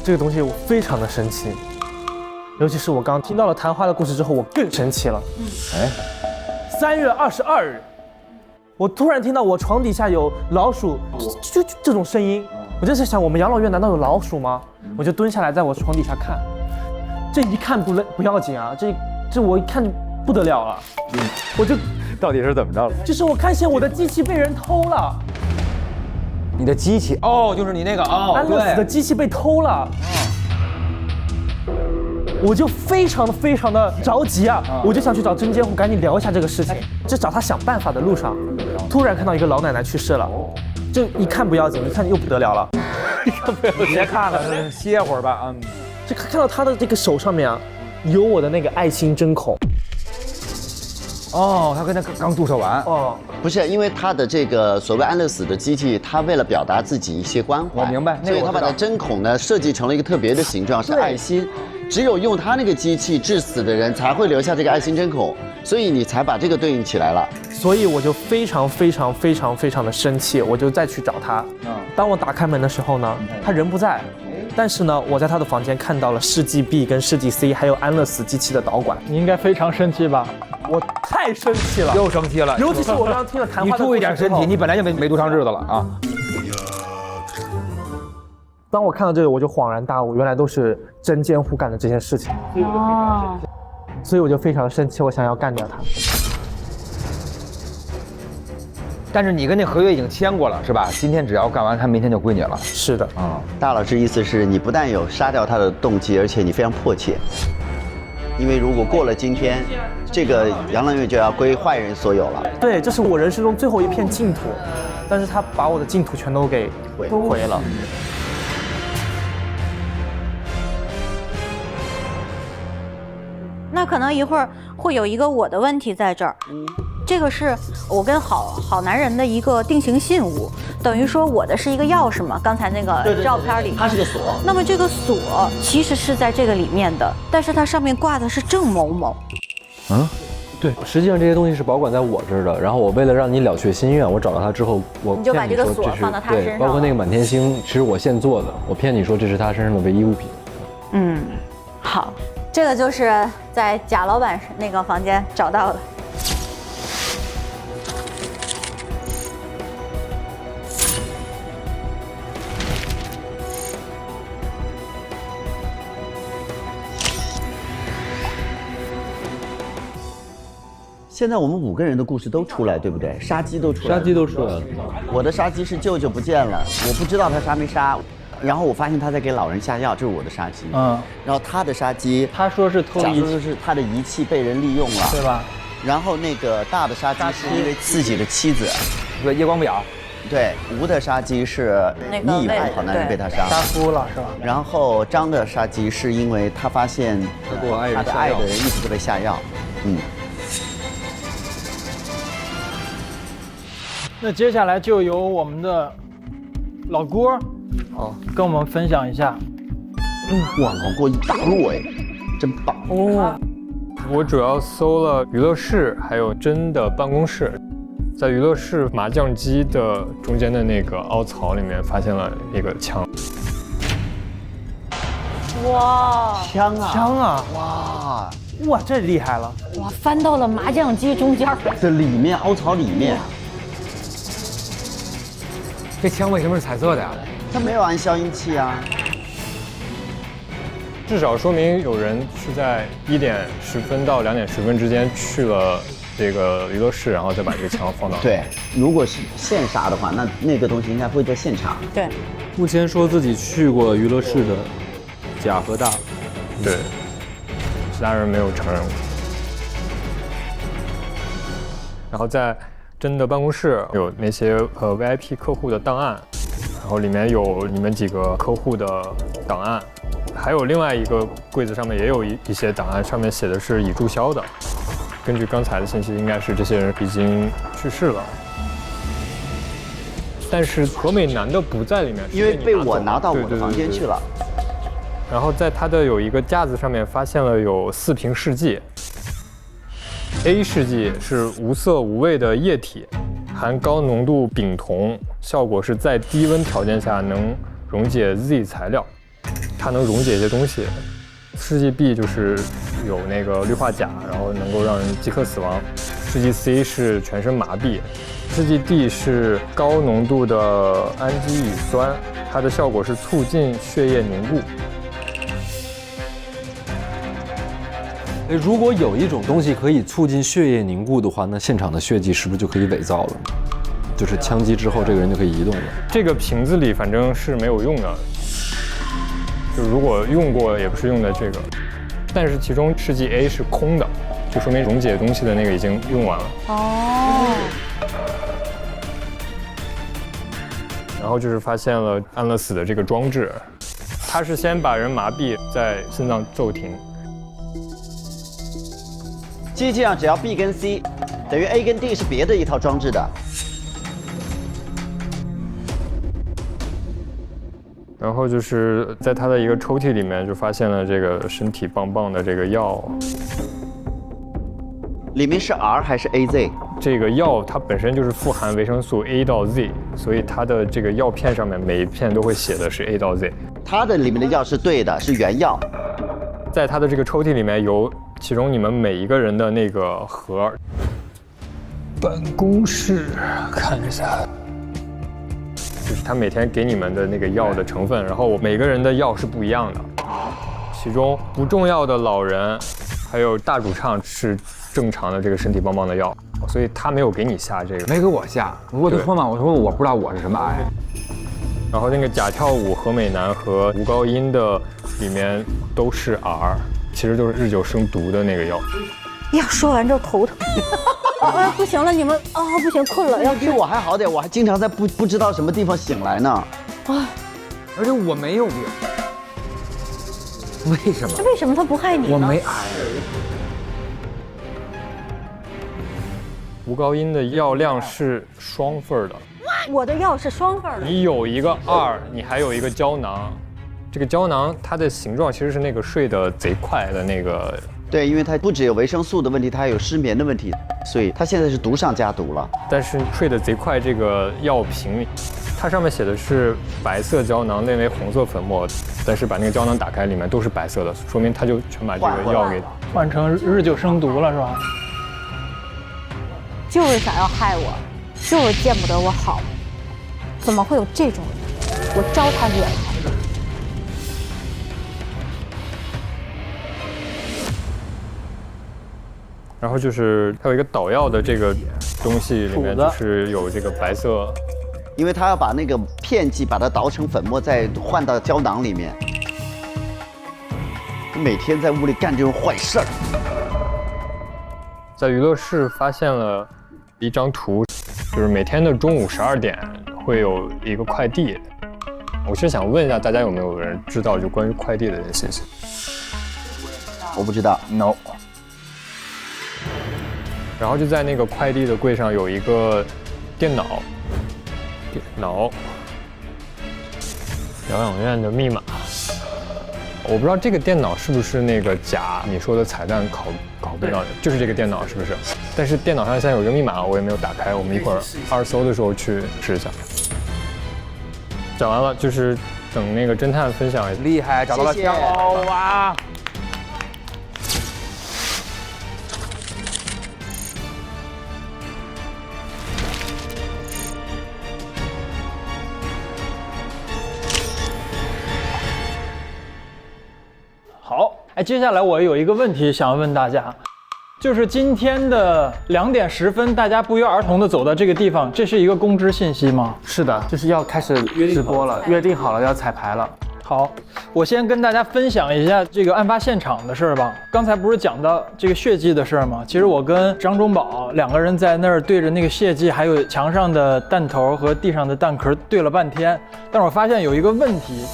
这个东西我非常的生气，尤其是我刚听到了昙花的故事之后，我更生气了。3月22日，我突然听到我床底下有老鼠，就这种声音，我就在想，我们养老院难道有老鼠吗？我就蹲下来在我床底下看，这一看不要紧啊，这我一看就不得了了，我就到底是怎么着了？就是我看见我的机器被人偷了。你的机器哦，就是你那个哦，安乐死的机器被偷了。我就非常的着急啊！我就想去找真监护，赶紧聊一下这个事情。就找他想办法的路上，突然看到一个老奶奶去世了，这一看不要紧，一看又不得了了。别看了，歇会儿吧。就看到他的这个手上面啊，有我的那个爱心针孔。哦，他跟他刚注射完。哦，不是，因为他的这个所谓安乐死的机器，他为了表达自己一些关怀，我明白，所以他把它针孔呢设计成了一个特别的形状，是爱心。只有用他那个机器致死的人才会留下这个爱心针孔，所以你才把这个对应起来了。所以我就非常的生气，我就再去找他。当我打开门的时候呢，他人不在，但是呢，我在他的房间看到了世纪 B 跟世纪 C 还有安乐死机器的导管。你应该非常生气吧？我太生气了，又生气了，尤其是我刚刚听了谈话的故事之后，你注意点身体，你本来就没多长日子了啊。当我看到这个，我就恍然大悟，原来都是真监护干的这件事情。哦，所以我就非常生气，我想要干掉他。但是你跟那合约已经签过了，是吧？今天只要干完，他明天就归你了。是的，大老师意思是你不但有杀掉他的动机，而且你非常迫切。因为如果过了今天，这个养老院就要归坏人所有了。对，这是我人生中最后一片净土，但是他把我的净土全都给毁了。那可能一会儿会有一个我的问题在这儿。这个是我跟好男人的一个定情信物，等于说我的是一个钥匙嘛，刚才那个照片里，它是个锁。那么这个锁其实是在这个里面的，但是它上面挂的是郑某某。对，实际上这些东西是保管在我这儿的。然后我为了让你了却心愿，我找到它之后，我你就把这个锁放到他身上，包括那个满天星，其实我现做的，我骗你说这是他身上的唯一物品。好，这个就是在贾老板那个房间找到的。现在我们5个人的故事都出来，对不对？杀鸡都出来了。杀鸡都出来了。我的杀鸡是舅舅不见了，我不知道他杀没杀。然后我发现他在给老人下药，这是我的杀鸡。然后他的杀鸡，他说是偷仪器，是他的仪器被人利用了，对吧？然后那个大的杀鸡是因为自己的妻子，对，夜光表。对，吴的杀鸡是你以为好男人被他杀夫了是吧？然后张的杀鸡是因为他发现他的爱的人一直都被下药。那接下来就由我们的老郭，跟我们分享一下。哇，老郭一大摞哎，真棒哦！我主要搜了娱乐室，还有真的办公室。在娱乐室麻将机的中间的那个凹槽里面，发现了一个枪。哇，枪啊！枪啊！哇哇，这厉害了！哇，翻到了麻将机中间。这里面凹槽里面，这枪为什么是彩色的呀？它没有安消音器啊。至少说明有人是在1点10分到2点10分之间去了这个娱乐室，然后再把这个枪放到。对，如果是现杀的话，那个东西应该会在现场。对，目前说自己去过娱乐室的贾和大，对，其他人没有承认过。然后在真的办公室有那些VIP 客户的档案，然后里面有你们几个客户的档案。还有另外一个柜子上面也有一些档案，上面写的是已注销的。根据刚才的信息，应该是这些人已经去世了。但是何美男的不在里面，因为被我拿到我的房间去了。然后在他的有一个架子上面发现了有4瓶试剂。A 试剂是无色无味的液体，含高浓度丙酮，效果是在低温条件下能溶解 Z 材料。它能溶解一些东西。试剂 B 就是有那个氯化钾，然后能够让人即刻死亡。试剂 C 是全身麻痹。试剂 D 是高浓度的氨基乙酸，它的效果是促进血液凝固。如果有一种东西可以促进血液凝固的话，那现场的血迹是不是就可以伪造了？就是枪击之后，这个人就可以移动了。这个瓶子里反正是没有用的。就如果用过，也不是用的这个，但是其中试剂 A 是空的，就说明溶解东西的那个已经用完了。哦。然后就是发现了安乐死的这个装置，它是先把人麻痹，再心脏骤停。机器上只要 B 跟 C， 等于 A 跟 D 是别的一套装置的。然后就是在他的一个抽屉里面就发现了这个身体棒棒的这个药，里面是 R 还是 AZ？ 这个药它本身就是富含维生素 A 到 Z， 所以它的这个药片上面每一片都会写的是 A 到 Z。它的里面的药是对的，是原药。在它的这个抽屉里面有其中你们每一个人的那个盒。办公室看一下。就是他每天给你们的那个药的成分，然后每个人的药是不一样的，其中不重要的老人，还有大主唱是正常的这个身体棒棒的药，所以他没有给你下这个，没给我下。我就说嘛，我说我不知道我是什么癌。然后那个假跳舞、何美男和吴高音的里面都是 R， 其实就是日久生毒的那个药。呀，说完之后头疼。啊，不行了，你们啊，不行，困了，要比我还好点，我还经常在不知道什么地方醒来呢。啊，而且我没有病，为什么？为什么他不害你呢？我没癌。吴高音的药量是双份的，我的药是双份的。你有一个2，你还有一个胶囊，这个胶囊它的形状其实是那个睡得贼快的那个。对，因为它不只有维生素的问题，它还有失眠的问题，所以它现在是毒上加毒了。但是睡得贼快这个药瓶里，它上面写的是白色胶囊内为红色粉末，但是把那个胶囊打开，里面都是白色的，说明他就全把这个药给换成日久生毒了，是吧？就是想要害我，就是见不得我好，怎么会有这种人？我招他惹他。然后就是它有一个捣药的这个东西，里面就是有这个白色，因为他要把那个片剂把它捣成粉末，再换到胶囊里面。每天在屋里干这种坏事儿。在娱乐室发现了一张图，就是每天的中午12点会有一个快递。我是想问一下大家有没有人知道就关于快递的这些信息？我不知道 ，no。然后就在那个快递的柜上有一个电脑，疗养院的密码。我不知道这个电脑是不是那个假你说的彩蛋拷贝上的，就是这个电脑是不是？但是电脑上现在有一个密码，我也没有打开，我们一会儿二搜的时候去试一下。讲完了，就是等那个侦探分享。厉害，找到了枪哦哇！好，哎，接下来我有一个问题想要问大家，就是今天的2点10分，大家不约而同的走到这个地方，这是一个公知信息吗？是的，就是要开始直播了，约定好了要彩排了。好，我先跟大家分享一下这个案发现场的事儿吧。刚才不是讲到这个血迹的事儿吗？其实我跟张忠宝2个人在那儿对着那个血迹，还有墙上的弹头和地上的弹壳对了半天，但是我发现有一个问题。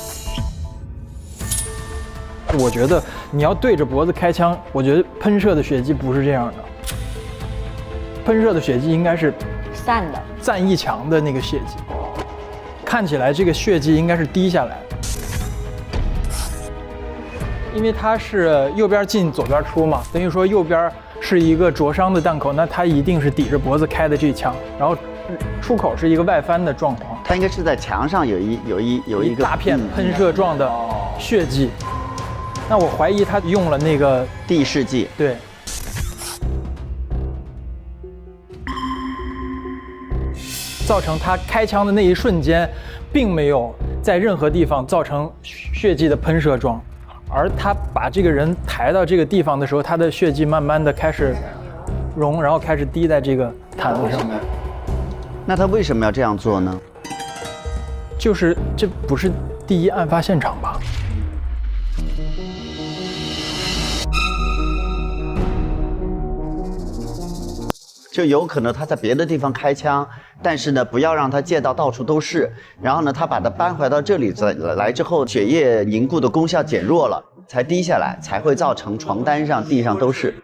我觉得你要对着脖子开枪，我觉得喷射的血迹不是这样的，喷射的血迹应该是散的，散一墙的那个血迹，看起来这个血迹应该是滴下来的，因为它是右边进左边出嘛，等于说右边是一个灼伤的弹口，那它一定是抵着脖子开的这一枪，然后出口是一个外翻的状况，它应该是在墙上有一个大片喷射状的血迹。那我怀疑他用了那个地势剂，对，造成他开枪的那一瞬间，并没有在任何地方造成血迹的喷射状，而他把这个人抬到这个地方的时候，他的血迹慢慢的开始溶，然后开始滴在这个毯子上面。那他为什么要这样做呢？就是这不是第一案发现场吧？就有可能他在别的地方开枪，但是呢，不要让他溅到到处都是。然后呢，他把它搬回到这里来之后，血液凝固的功效减弱了，才滴下来，才会造成床单上、地上都是。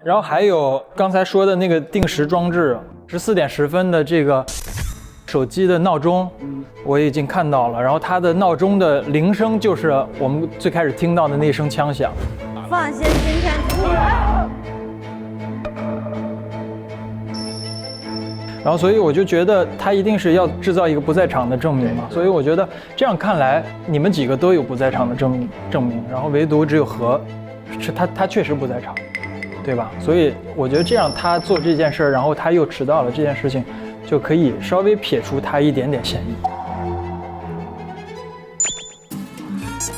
然后还有刚才说的那个定时装置，14点10分的这个手机的闹钟，我已经看到了。然后它的闹钟的铃声就是我们最开始听到的那声枪响。放心，今天然后所以我就觉得他一定是要制造一个不在场的证明嘛。所以我觉得这样看来，你们几个都有不在场的证明，然后唯独只有是他确实不在场，对吧？所以我觉得这样他做这件事儿，然后他又迟到了这件事情，就可以稍微撇除他一点点嫌疑。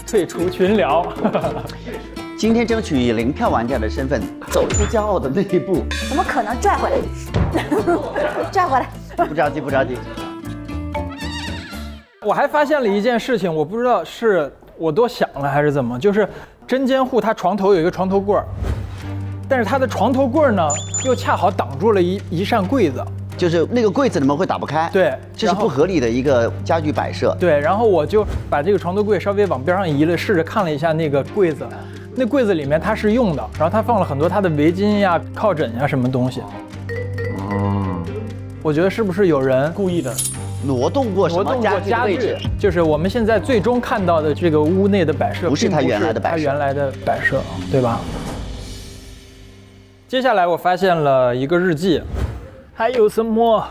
退出群聊。今天争取以0票玩家的身份走出骄傲的那一步。怎么可能拽回来？拽回来。不着急，不着急。我还发现了一件事情，我不知道是我多想了还是怎么，就是真监护他床头有一个床头柜儿，但是他的床头柜儿呢又恰好挡住了一扇柜子。就是那个柜子的门会打不开，对，这是不合理的一个家具摆设。对，然后我就把这个床头柜稍微往边上移了，试着看了一下那个柜子，那柜子里面它是用的，然后它放了很多它的围巾呀、靠枕呀什么东西。哦，我觉得是不是有人故意的挪动过什么家具的位置？就是我们现在最终看到的这个屋内的摆设，不是他原来的摆设，他原来的摆设，对吧？接下来我发现了一个日记。还有什么？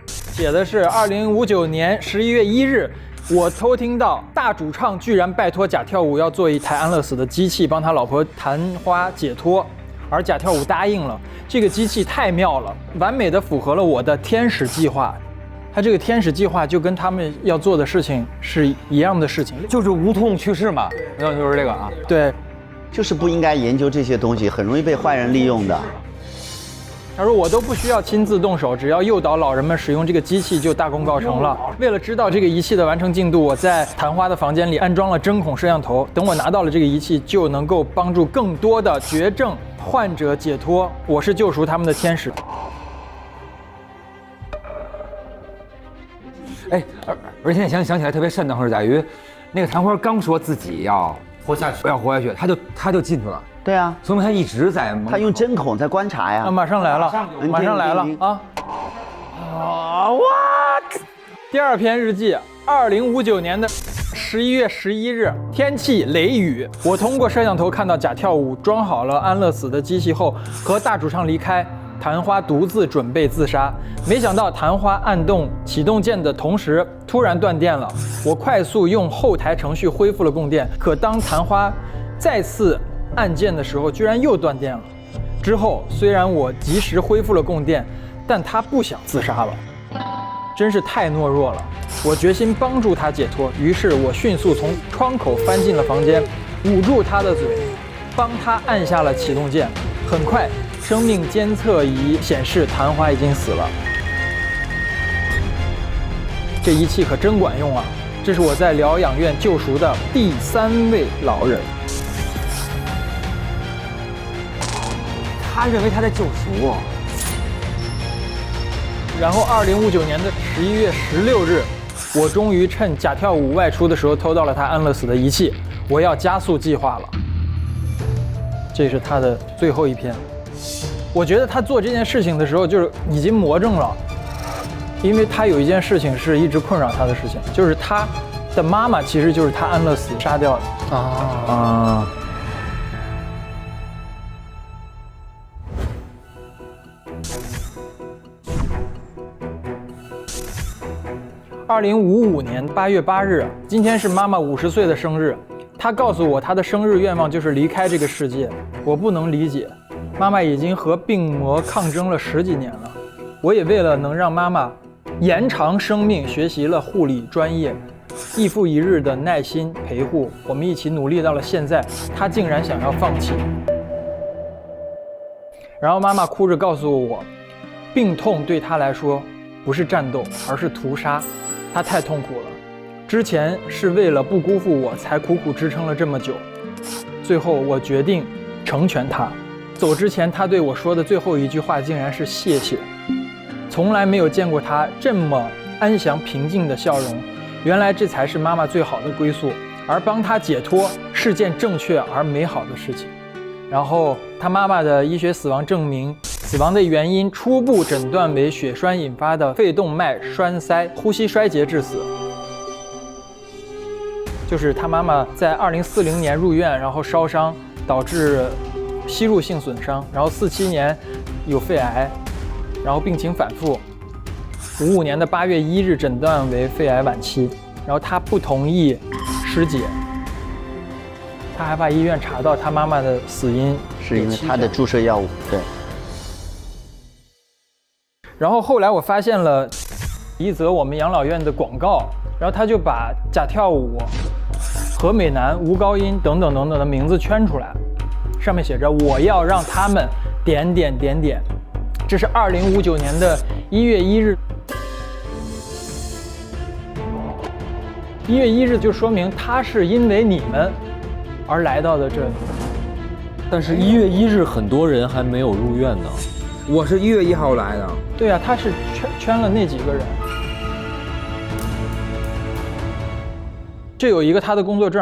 写的是2059年11月1日，我偷听到大主唱居然拜托贾跳舞要做一台安乐死的机器，帮他老婆昙花解脱，而贾跳舞答应了。这个机器太妙了，完美的符合了我的天使计划。他这个天使计划就跟他们要做的事情是一样的事情，就是无痛去世嘛，就是这个啊。对，就是不应该研究这些东西，很容易被坏人利用的。他说我都不需要亲自动手，只要诱导老人们使用这个机器就大功告成了。为了知道这个仪器的完成进度，我在昙花的房间里安装了针孔摄像头，等我拿到了这个仪器，就能够帮助更多的绝症患者解脱。我是救赎他们的天使。哎，而且想起来特别瘆得慌，在于那个昙花刚说自己要活下去，他就进去了。对啊，说明他一直在，他用针孔在观察呀。马上来了，马上来了啊！啊！What？第二篇日记，2059年的11月11日，天气雷雨。我通过摄像头看到假跳舞装好了安乐死的机器后，和大主唱离开，昙花独自准备自杀。没想到昙花按动启动键的同时，突然断电了。我快速用后台程序恢复了供电，可当昙花再次按键的时候，居然又断电了。之后虽然我及时恢复了供电，但他不想自杀了，真是太懦弱了。我决心帮助他解脱，于是我迅速从窗口翻进了房间，捂住他的嘴，帮他按下了启动键。很快，生命监测仪显示昙花已经死了。这仪器可真管用啊！这是我在疗养院救赎的第3位老人。他认为他在救赎。然后2059年的11月16日，我终于趁假跳舞外出的时候偷到了他安乐死的仪器。我要加速计划了。这是他的最后一篇。我觉得他做这件事情的时候就是已经魔怔了，因为他有一件事情是一直困扰他的事情，就是他的妈妈其实就是他安乐死杀掉的啊。2055年8月8日，今天是妈妈50岁的生日。她告诉我，她的生日愿望就是离开这个世界。我不能理解，妈妈已经和病魔抗争了10几年了。我也为了能让妈妈延长生命，学习了护理专业，日复一日的耐心陪护。我们一起努力到了现在，她竟然想要放弃。然后妈妈哭着告诉我，病痛对她来说不是战斗，而是屠杀。他太痛苦了，之前是为了不辜负我才苦苦支撑了这么久，最后我决定成全他。走之前他对我说的最后一句话竟然是谢谢。从来没有见过他这么安详平静的笑容，原来这才是妈妈最好的归宿，而帮他解脱是件正确而美好的事情。然后他妈妈的医学死亡证明，死亡的原因初步诊断为血栓引发的肺动脉栓塞、呼吸衰竭致死。就是他妈妈在2040年入院，然后烧伤导致吸入性损伤，然后47年有肺癌，然后病情反复。55年的8月1日诊断为肺癌晚期，然后他不同意尸检，他还怕医院查到他妈妈的死因是因为他的注射药物。对。然后后来我发现了一则我们养老院的广告，然后他就把假跳舞、何美男、吴高音等等等等的名字圈出来，上面写着我要让他们点点点点。这是2059年的1月1日。1月1日就说明他是因为你们而来到的这里。但是1月1日很多人还没有入院呢。我是1月1号来的。对啊，他是圈了那几个人。这有一个他的工作证。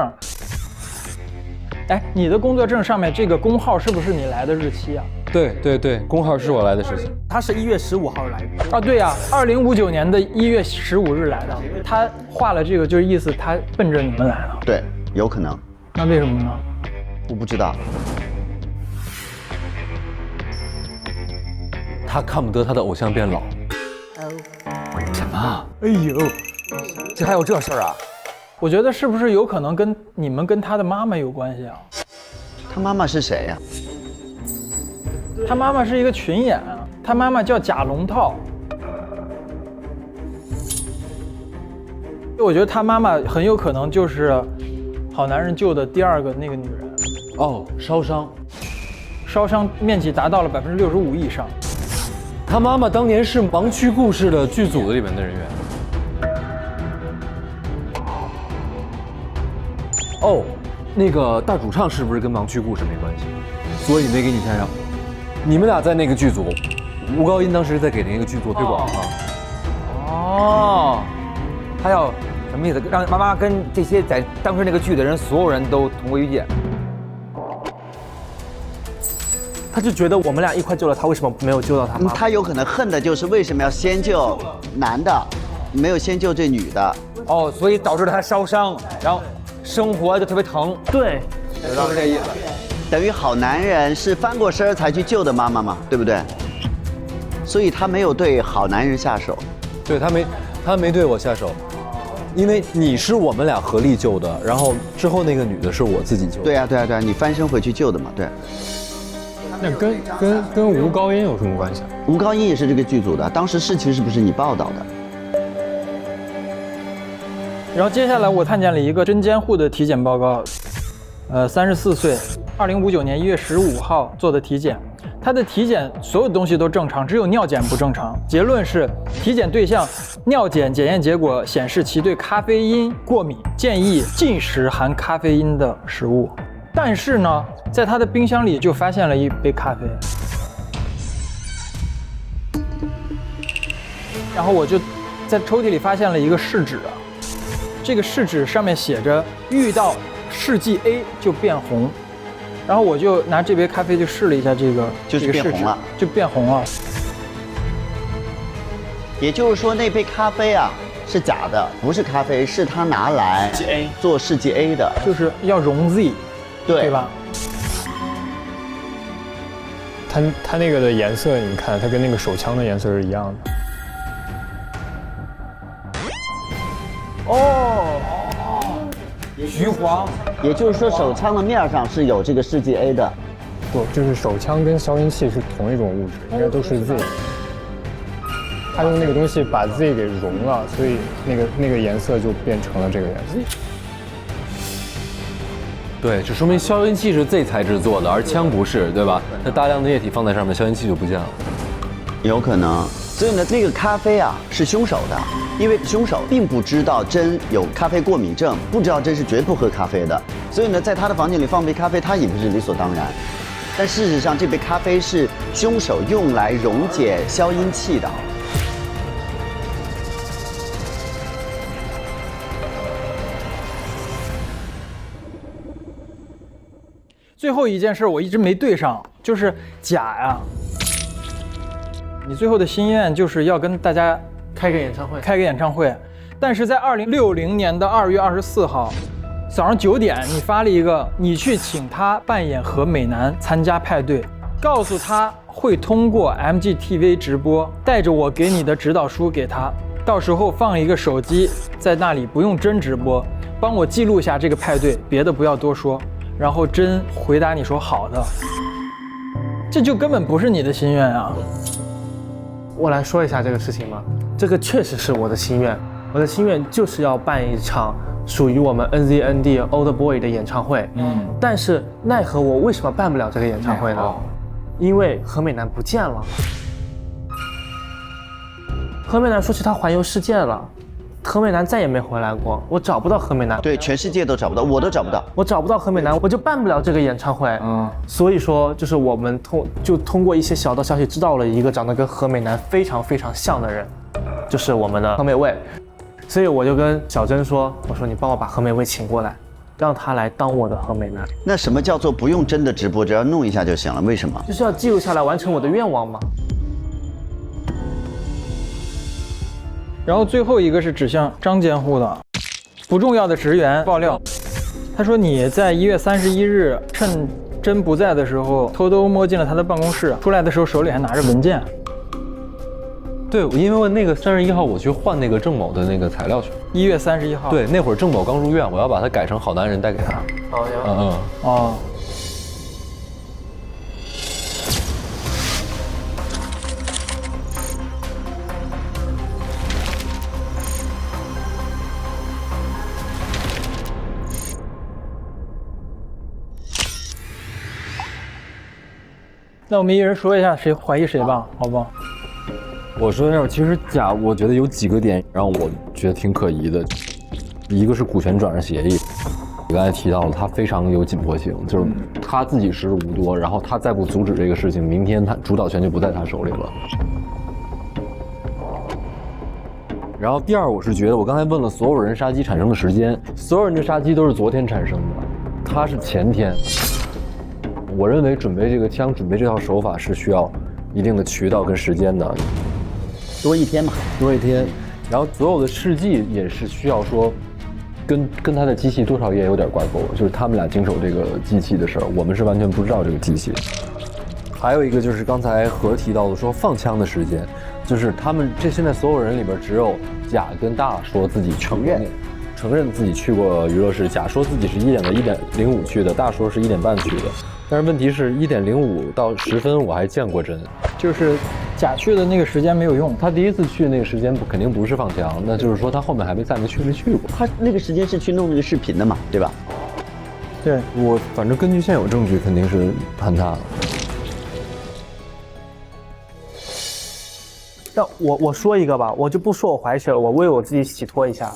哎，你的工作证上面这个工号是不是你来的日期啊？对对对，工号是我来的事情。他是1月15号来的。啊，对呀，2059年的1月15日来的。他画了这个，就是意思他奔着你们来了。对，有可能。那为什么呢？我不知道。他看不得他的偶像变老。什么？哎呦，这还有这事儿啊？我觉得是不是有可能跟你们跟他的妈妈有关系啊？他妈妈是谁呀？他妈妈是一个群演啊，他妈妈叫贾龙套。我觉得他妈妈很有可能就是《好男人》救的第2个那个女人。哦，烧伤面积达到了65%以上。他妈妈当年是《盲区故事》的剧组里面的人员。哦，那个大主唱是不是跟《盲区故事》没关系？所以没给你下药。你们俩在那个剧组，吴高音当时在给那个剧做推广啊。哦，他要什么意思？让妈妈跟这些在当时那个剧的人，所有人都同归于尽。他就觉得我们俩一块救了他，为什么没有救到他妈？他有可能恨的就是为什么要先救男的，没有先救这女的。哦，所以导致了他烧伤，然后生活就特别疼。对，就是这意思。等于好男人是翻过身才去救的妈妈嘛，对不对？所以他没有对好男人下手。对他没对我下手，因为你是我们俩合力救的，然后之后那个女的是我自己救的。对啊，你翻身回去救的嘛，对。那跟吴高音有什么关系？吴高音也是这个剧组的，当时事情是不是你报道的？然后接下来我看见了一个真监护的体检报告，34岁，2059年1月15号做的体检。他的体检所有东西都正常，只有尿检不正常。结论是，体检对象尿检检验结果显示其对咖啡因过敏，建议禁食含咖啡因的食物。但是呢，在他的冰箱里就发现了一杯咖啡，然后我就在抽屉里发现了一个试纸，这个试纸上面写着遇到试剂 A 就变红。然后我就拿这杯咖啡就试了一下这个，就是变红了，就变红了。也就是说，那杯咖啡啊是假的，不是咖啡，是他拿来做试剂 A 的，就是要溶 Z， 对吧？它那个的颜色，你看，它跟那个手枪的颜色是一样的。哦。橘黄，也就是说手枪的面上是有这个试剂 A 的，不，就是手枪跟消音器是同一种物质，应该都是 Z。他用那个东西把 Z 给溶了，所以那个颜色就变成了这个颜色。对，这说明消音器是 Z 材质做的，而枪不是，对吧？那大量的液体放在上面，消音器就不见了。有可能。所以呢，那个咖啡啊是凶手的，因为凶手并不知道真有咖啡过敏症，不知道真是绝不喝咖啡的，所以呢，在他的房间里放杯咖啡，他以为是理所当然。但事实上，这杯咖啡是凶手用来溶解消音器的。最后一件事我一直没对上，就是甲呀。你最后的心愿就是要跟大家开个演唱会，但是在2060年的2月24号早上9点，你发了一个你去请他扮演何美男参加派对，告诉他会通过 MGTV 直播，带着我给你的指导书给他，到时候放一个手机在那里，不用真直播，帮我记录下这个派对，别的不要多说。然后真回答你说好的，这就根本不是你的心愿啊。我来说一下这个事情吧，这个确实是我的心愿。我的心愿就是要办一场属于我们 NZND Old Boy 的演唱会。但是奈何我为什么办不了这个演唱会呢？因为何美男不见了。何美男说起他环游世界了，何美男再也没回来过，我找不到何美男。对，全世界都找不到，我都找不到。我找不到何美男，我就办不了这个演唱会。所以说，就是我们通过一些小道消息知道了一个长得跟何美男非常非常像的人，就是我们的何美味。所以我就跟小珍说，我说你帮我把何美味请过来，让他来当我的何美男。那什么叫做不用真的直播，只要弄一下就行了？为什么？就是要记录下来，完成我的愿望嘛。然后最后一个是指向张监护的不重要的职员爆料，他说你在1月31日趁真不在的时候偷偷摸进了他的办公室，出来的时候手里还拿着文件。对，因为那个31号我去换那个郑某的那个材料去。1月31号。对，那会儿郑某刚入院，我要把它改成好男人带给他。哦。那我们一人说一下谁怀疑谁吧，好不好？我说那会儿其实甲，我觉得有几个点让我觉得挺可疑的。一个是股权转让协议，你刚才提到了，他非常有紧迫性，就是他自己时日无多，然后他再不阻止这个事情，明天他主导权就不在他手里了。然后第二，我是觉得我刚才问了所有人杀机产生的时间，所有人的杀机都是昨天产生的，他是前天。我认为准备这个枪、准备这套手法是需要一定的渠道跟时间的，多一天嘛，多一天。然后所有的事迹也是需要说，跟他的机器多少也有点挂钩，就是他们俩经手这个机器的事儿，我们是完全不知道这个机器。还有一个就是刚才何提到的说放枪的时间，就是他们现在所有人里边只有甲跟大说自己承认自己去过娱乐室，甲说自己是1:05去的，大说是1:30去的。但是问题是1:05到10分我还见过真，就是甲去的那个时间没有用，他第一次去那个时间肯定不是放枪，那就是说他后面还没去过。他那个时间是去弄那个视频的嘛，对吧？对，我反正根据现有证据肯定是判他了。但我说一个吧，我就不说我怀血了，我为我自己洗脱一下。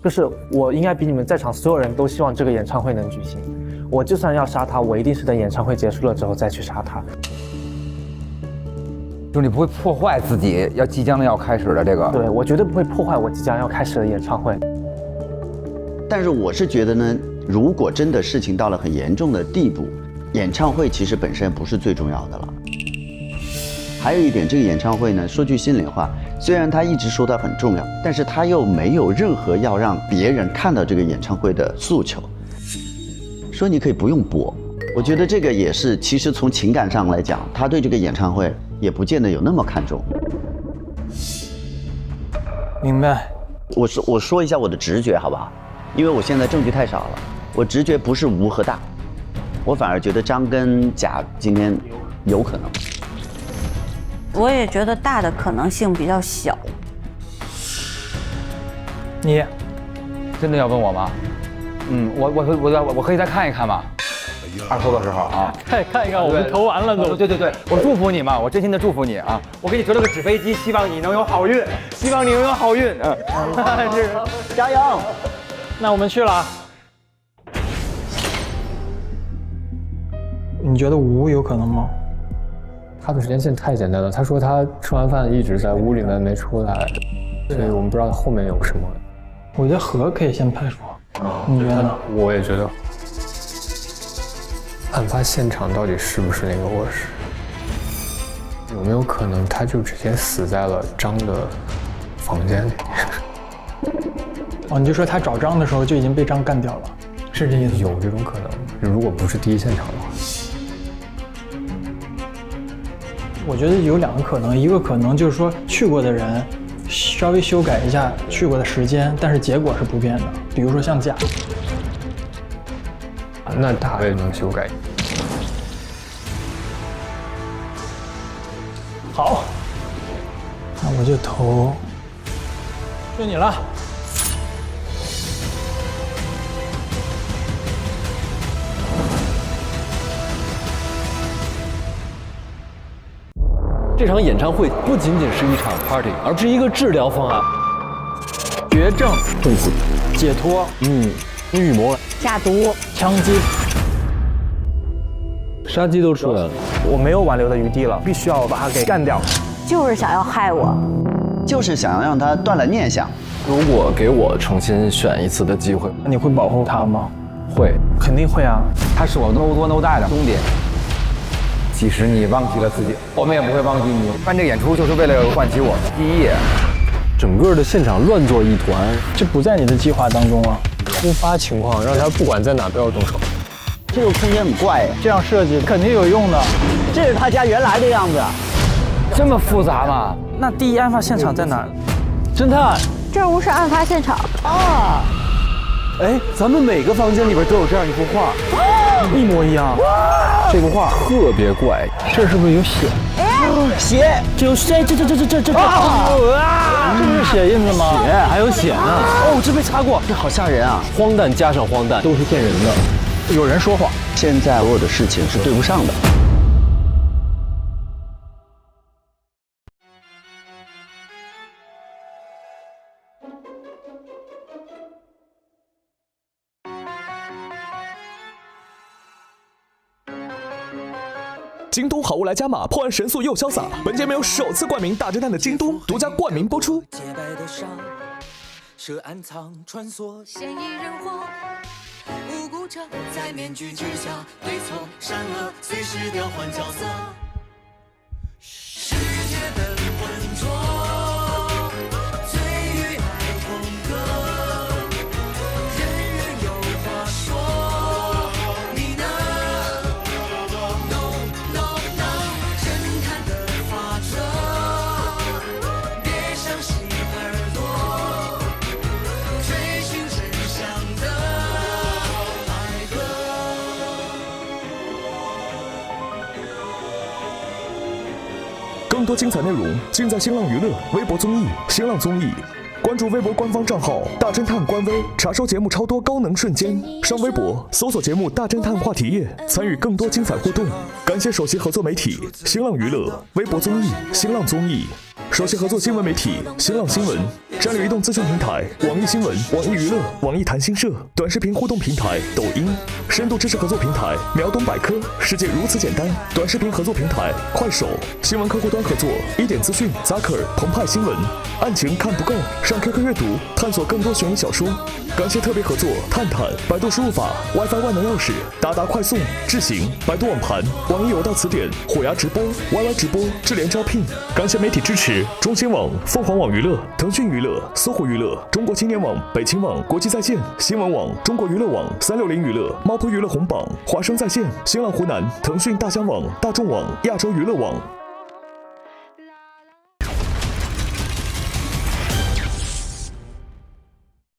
就是我应该比你们在场所有人都希望这个演唱会能举行。我就算要杀他，我一定是等演唱会结束了之后再去杀他。就你不会破坏自己即将要开始的这个？对，我绝对不会破坏我即将要开始的演唱会。但是我是觉得呢，如果真的事情到了很严重的地步，演唱会其实本身不是最重要的了。还有一点，这个演唱会呢，说句心里话，虽然他一直说它很重要，但是他又没有任何要让别人看到这个演唱会的诉求。说你可以不用播，我觉得这个也是，其实从情感上来讲，他对这个演唱会也不见得有那么看重。明白。我说一下我的直觉好不好？因为我现在证据太少了，我直觉不是吴和大，我反而觉得张跟甲今天有可能。我也觉得大的可能性比较小。你真的要问我吗？我可以再看一看吗？二扣的时候啊，看一看，我们投完了都。对，我祝福你嘛，我真心的祝福你啊！我给你折了个纸飞机，希望你能有好运，希望你能有好运。加油！那我们去了啊。你觉得吴有可能吗？他的时间线太简单了，他说他吃完饭一直在屋里面没出来，所以我们不知道后面有什么。我觉得何可以先排除，你觉得呢？我也觉得。案发现场到底是不是那个卧室？有没有可能他就直接死在了张的房间里？你就说他找张的时候就已经被张干掉了，是这意思？有这种可能，如果不是第一现场的话。我觉得有2个可能，一个可能就是说去过的人稍微修改一下去过的时间，但是结果是不变的。比如说像甲，那大也能修改。好，那我就投，就你了。这场演唱会不仅仅是一场 party， 而是一个治疗方案。绝症、痛苦、解脱、预谋、下毒、枪击，杀机都出来了。我没有挽留的余地了，必须要把他给干掉。就是想要害我，就是想要让他断了念想。如果给我重新选一次的机会，你会保护他吗？会，肯定会啊。他是我 no 多 no 带的兄弟。即使你忘记了自己，我们也不会忘记你。办这个演出就是为了唤起我记忆。整个的现场乱作一团，这不在你的计划当中啊。突发情况让他不管在哪都要动手。这个空间很怪，这样设计肯定有用的。这是他家原来的样子。这么复杂吗？那第一案发现场在哪？侦探，这不是案发现场啊！哎，咱们每个房间里边都有这样一幅画，一模一样。这幅画特别怪，这是不是有血？血，这有血，这这是血印子吗？血还有血呢。哦，这被擦过，这好吓人啊！荒诞加上荒诞，都是骗人的。有人说谎，现在我有的事情是对不上的。京东好物来加码，破案神速又潇洒。本节目由首次冠名大侦探的京东独家冠名播出。洁白的纱，涉暗藏穿梭，嫌疑人或无辜者在面具之下，对错善恶随时调换角色。世界的浑浊，最多精彩内容尽在新浪娱乐微博综艺、新浪综艺。关注微博官方账号大侦探官微，查收节目超多高能瞬间。上微博搜索节目大侦探话题页，参与更多精彩互动。感谢首席合作媒体新浪娱乐、微博综艺、新浪综艺。首席合作新闻媒体新浪新闻，战略移动资讯平台网易新闻、网易娱乐、网易谈新社，短视频互动平台抖音，深度知识合作平台秒懂百科，世界如此简单，短视频合作平台快手，新闻客户端合作一点资讯、Zaker、澎湃新闻，案情看不够，上 QQ 阅读探索更多悬疑小说。感谢特别合作探探、百度输入法、WiFi 万能钥匙、达达快送、智行、百度网盘、网易有道词典、虎牙直播、YY 直播、智联招聘。感谢媒体支持中新网、凤凰网娱乐、腾讯娱乐、搜狐娱乐、中国青年网、北青网、国际在线、新闻网、中国娱乐网、360娱乐、猫扑娱乐红榜、华声在线、新浪湖南、腾讯大疆网、大众网、亚洲娱乐网。